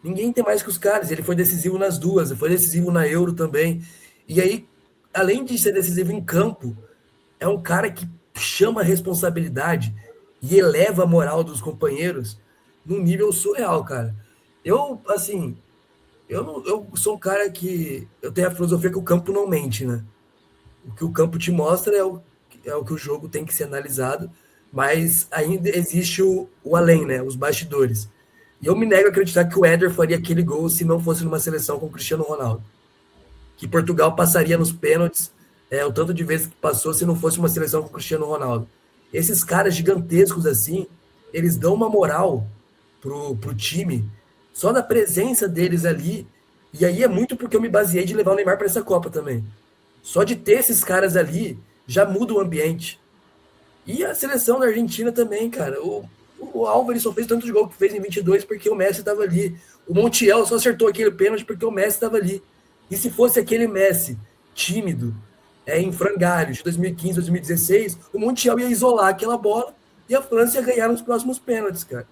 Ninguém tem mais que os caras. Ele foi decisivo nas duas, foi decisivo na Euro também. E aí, além de ser decisivo em campo, é um cara que chama a responsabilidade e eleva a moral dos companheiros num nível surreal, cara. Eu sou um cara que... Eu tenho a filosofia que o campo não mente, né? O que o campo te mostra é o que o jogo tem que ser analisado, mas ainda existe o além, né? Os bastidores. E eu me nego a acreditar que o Éder faria aquele gol se não fosse numa seleção com o Cristiano Ronaldo. Que Portugal passaria nos pênaltis, o tanto de vezes que passou se não fosse uma seleção com o Cristiano Ronaldo. Esses caras gigantescos assim, eles dão uma moral pro time, só da presença deles ali, e aí é muito porque eu me baseei de levar o Neymar para essa Copa também. Só de ter esses caras ali, já muda o ambiente. E a seleção da Argentina também, cara. O Álvares só fez tantos gols que fez em 22 porque o Messi estava ali. O Montiel só acertou aquele pênalti porque o Messi estava ali. E se fosse aquele Messi tímido, em frangalhos, de 2015, 2016, o Montiel ia isolar aquela bola e a França ia ganhar nos próximos pênaltis, cara.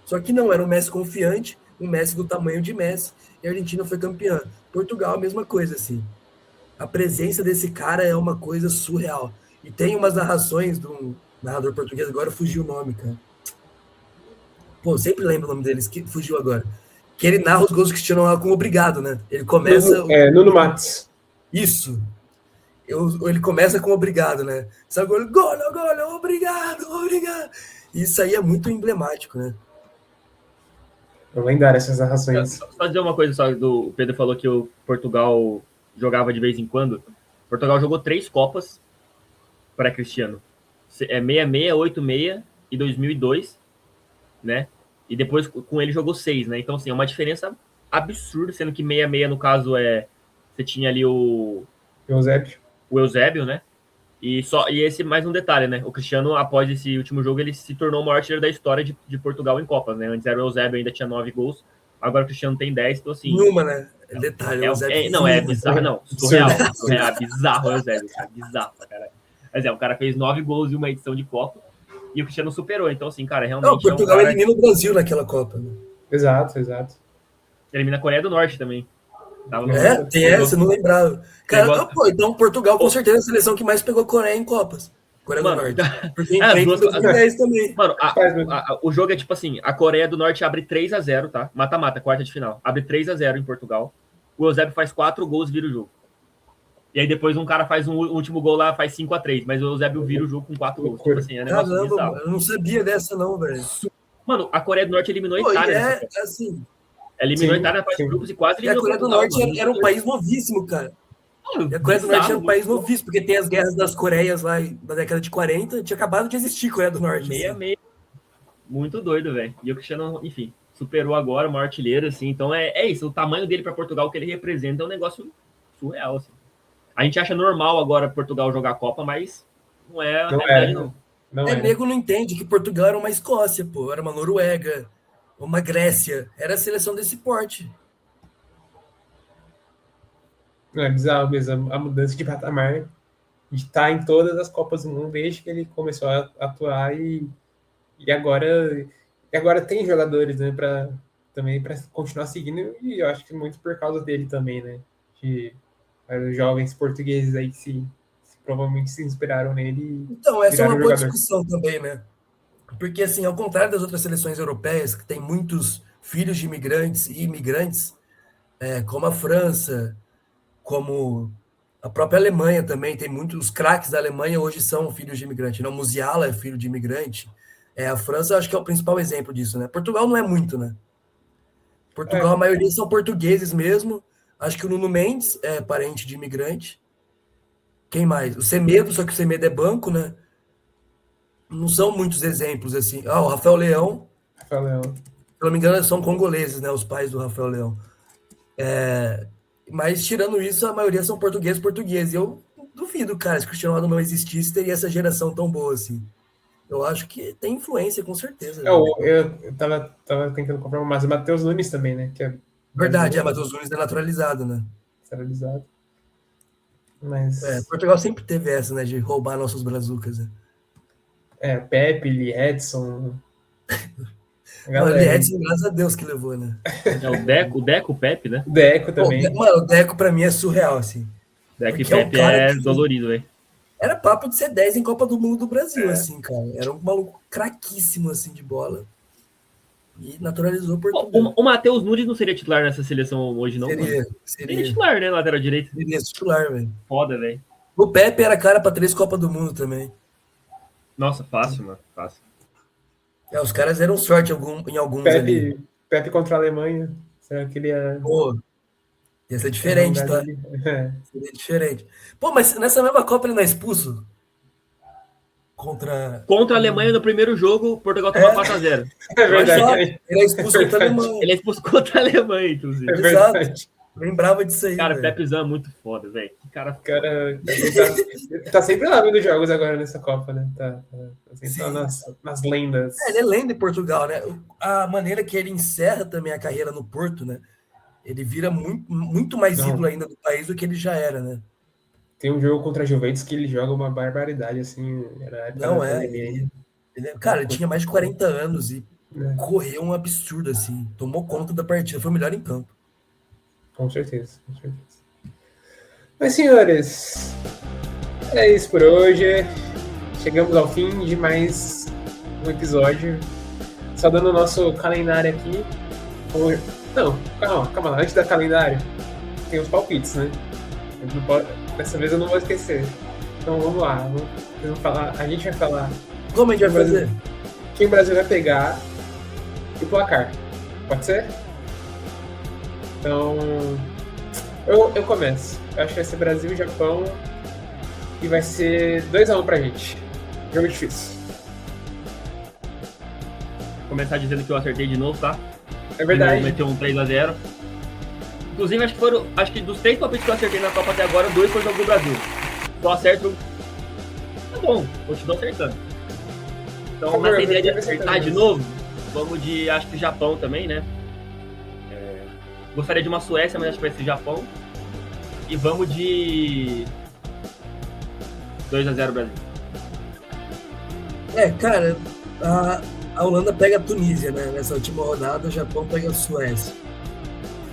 Só que não, era um Messi confiante, um Messi do tamanho de Messi, e a Argentina foi campeã. Portugal, a mesma coisa, assim. A presença desse cara é uma coisa surreal. E tem umas narrações do narrador português, agora fugiu o nome, cara. Pô, eu sempre lembro o nome deles, que fugiu agora. Que ele narra os gols do Cristiano Ronaldo com obrigado, né? Ele começa... Nuno Matos. Isso. Ele começa com obrigado, né? Sabe, gol, obrigado. Isso aí é muito emblemático, né? Eu lendário essas narrações. Só dizer uma coisa só, o Pedro falou que o Portugal jogava de vez em quando. Portugal jogou 3 Copas para Cristiano. 66, 86 e 2002, né? E depois com ele jogou 6, né? Então, assim, é uma diferença absurda, sendo que 66, no caso, você tinha ali o Eusébio, né? E esse mais um detalhe, né? O Cristiano, após esse último jogo, ele se tornou o maior artilheiro da história de Portugal em Copas, né? Antes era o Eusébio, ainda tinha 9 gols. Agora o Cristiano tem 10, então assim... Numa, né? Detalhe, é bizarro, não. Surreal. É bizarro o Eusébio, cara. Bizarro, cara. Mas o cara fez 9 gols em uma edição de Copa e o Cristiano superou. Então, assim, cara, realmente... Não, Portugal elimina o Brasil naquela Copa, né? Exato. Elimina a Coreia do Norte também. Tem essa, não lembrava. Cara, então Portugal com certeza é a seleção que mais pegou Coreia em Copas. Coreia do Norte. Porque em 2010 também. Mano, o jogo é tipo assim, a Coreia do Norte abre 3-0, tá? Mata-mata, quarta de final. Abre 3-0 em Portugal. O Eusébio faz 4 gols e vira o jogo. E aí depois um cara faz um último gol lá, faz 5-3. Mas o Eusébio vira o jogo com 4 gols. Tipo assim, Caramba, mano, eu não sabia dessa não, velho. Mano, a Coreia do Norte eliminou a Itália. Assim... Eliminou a Itália na fase de grupos e quase eliminou a Coreia do Norte era um país novíssimo, cara. E a Coreia do Norte era um país novíssimo, porque tem as guerras das Coreias lá da década de 40, tinha acabado de existir Coreia do Norte. Meia. Muito doido, velho. E o Cristiano, enfim, superou agora o maior artilheiro, assim. Então é isso, o tamanho dele para Portugal, o que ele representa, é um negócio surreal, assim. A gente acha normal agora Portugal jogar a Copa, mas não é a realidade, não. Nego não entende que Portugal era uma Escócia, pô, era uma Noruega, uma Grécia, era a seleção desse porte. É bizarro mesmo, a mudança de patamar de estar em todas as Copas do Mundo desde que ele começou a atuar e agora tem jogadores, né, também para continuar seguindo, e eu acho que muito por causa dele também, né, de os jovens portugueses aí que provavelmente se inspiraram nele. Então, essa é uma boa discussão também, né? Porque, assim, ao contrário das outras seleções europeias, que tem muitos filhos de imigrantes e imigrantes, como a França, como a própria Alemanha também, tem muitos craques da Alemanha hoje são filhos de imigrante. Não, Musiala é filho de imigrante. A França, acho que é o principal exemplo disso, né? Portugal não é muito, né? Portugal, a maioria são portugueses mesmo. Acho que o Nuno Mendes é parente de imigrante. Quem mais? O Semedo, só que o Semedo é banco, né? Não são muitos exemplos, assim. O Rafael Leão. Se não me engano, são congoleses, né? Os pais do Rafael Leão. Mas, tirando isso, a maioria são portugueses. Eu duvido, cara, se o Cristiano Ronaldo não existisse, teria essa geração tão boa assim. Eu acho que tem influência, com certeza. Eu tava tentando comprar o Matheus Nunes também, né? Que é Verdade, Matheus Nunes é naturalizado, né? naturalizado. Mas. Portugal sempre teve essa, né? De roubar nossos brazucas. Né? Pepe, Edson. Mano, Edson, graças a Deus que levou, né? O Deco, o Pepe, né? O Deco também. Mano, o Deco pra mim é surreal, assim. Deco e Pepe é dolorido, velho. Era papo de ser 10 em Copa do Mundo do Brasil, assim, cara. Era um maluco craquíssimo, assim, de bola. E naturalizou Portugal. O Matheus Nunes não seria titular nessa seleção hoje, não? Seria titular, né? Lateral direito. Seria titular, velho. Foda, velho. O Pepe era cara pra 3 Copa do Mundo também. Nossa, fácil, mano. Fácil. Os caras deram sorte em alguns ali. Pepe contra a Alemanha. Será que ele ia... Pô, ia ser diferente, tá? Seria diferente. Pô, mas nessa mesma Copa ele não é expulso? Contra a Alemanha no primeiro jogo, Portugal tomou 4x0. É verdade. Ele é expulso contra a Alemanha. Ele é expulso contra a Alemanha, inclusive. É verdade. Exato. Lembrava disso aí. Cara, o Pepezão é muito foda, velho. Cara tá sempre lá vendo jogos agora nessa Copa, né? Tá nas lendas. Ele é lenda em Portugal, né? A maneira que ele encerra também a carreira no Porto, né? Ele vira muito mais ídolo ainda do país do que ele já era, né? Tem um jogo contra a Juventus que ele joga uma barbaridade, assim. Cara, ele tinha mais de 40 anos e correu um absurdo, assim. Tomou conta da partida, foi o melhor em campo. Com certeza. Mas, senhores, é isso por hoje. Chegamos ao fim de mais um episódio. Só dando o nosso calendário aqui. Não, calma lá. Antes da calendário, tem os palpites, né? Dessa vez eu não vou esquecer. Então vamos lá. A gente vai falar. Como a gente vai fazer? Quem o Brasil vai pegar e o placar. Pode ser? Então, eu começo. Eu acho que vai ser Brasil e Japão e vai ser 2x1 pra gente. Jogo difícil. Vou começar dizendo que eu acertei de novo, tá? É verdade. Meteu um 3x0. Inclusive, acho que dos 3 palpites que eu acertei na Copa até agora, 2 foi o jogo do Brasil. Só acerto. Tá bom, continuo acertando. Então, nessa ideia de acertar de novo, vamos de, acho que Japão também, né? Gostaria de uma Suécia, mas acho que vai ser Japão. E vamos de 2x0 Brasil. Cara, a Holanda pega a Tunísia, né? Nessa última rodada, o Japão pega a Suécia.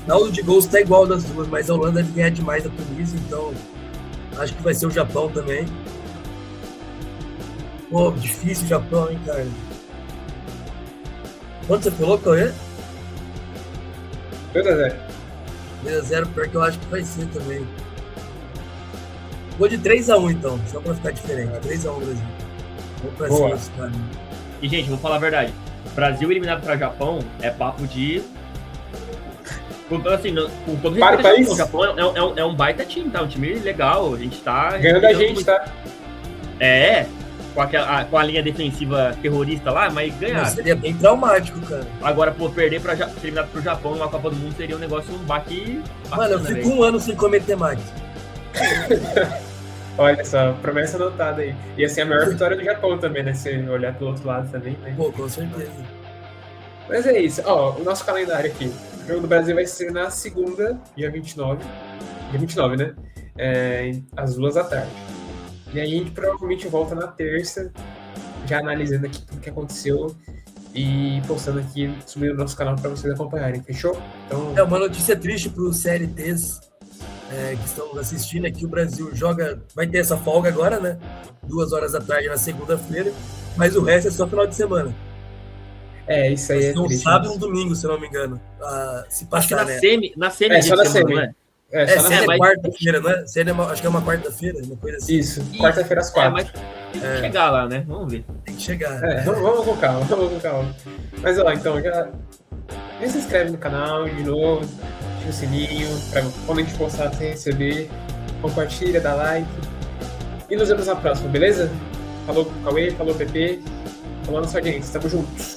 O saldo de gols tá igual das duas, mas a Holanda ganha demais da Tunísia, então acho que vai ser o Japão também. Pô, difícil o Japão, hein, cara? Quanto você falou, Cauê? 2x0. 2x0, pior que eu acho que vai ser também. Vou de 3x1 então, só pra ficar diferente. 3x1 Brasil. Vou pra cima dos caras. E, gente, vou falar a verdade. Brasil eliminado pra Japão é papo de... Assim, com todo respeito, o Japão é um baita time, tá? Um time legal. A gente tá... Ganhando a gente, tá? Com a linha defensiva terrorista lá, mas ganhar. Seria bem traumático, cara. Agora, ser eliminado pro Japão numa Copa do Mundo seria um baque. Mano, eu fico um ano sem comer temaki. Olha só, promessa anotada aí. E assim, a maior vitória do Japão também, né? Se olhar pelo outro lado também. Né? Pô, com certeza. Mas é isso. Ó, o nosso calendário aqui. O jogo do Brasil vai ser na segunda, dia 29. Dia 29, né? Às 2h. E aí a gente provavelmente volta na terça, já analisando aqui tudo que aconteceu e postando aqui, subindo no nosso canal para vocês acompanharem, fechou? Então... uma notícia triste para os CLTs que estão assistindo aqui. O Brasil vai ter essa folga agora, né? 2h na segunda-feira, mas o resto é só final de semana. Isso aí. Então, sábado e um domingo, se eu não me engano. Se passar, né? Na semi, só na semi. Não é? Semi é quarta-feira, não é? Semi acho que é uma quarta-feira, uma coisa assim. Isso, quarta-feira às 4. Mas tem que chegar lá, né? Vamos ver. Tem que chegar. Vamos com calma. Mas ó, então, já se inscreve no canal de novo, ativa o sininho, pra quando a gente postar você receber, compartilha, dá like. E nos vemos na próxima, beleza? Falou Cauê, falou Pepe, falou nossa audiência, tamo juntos.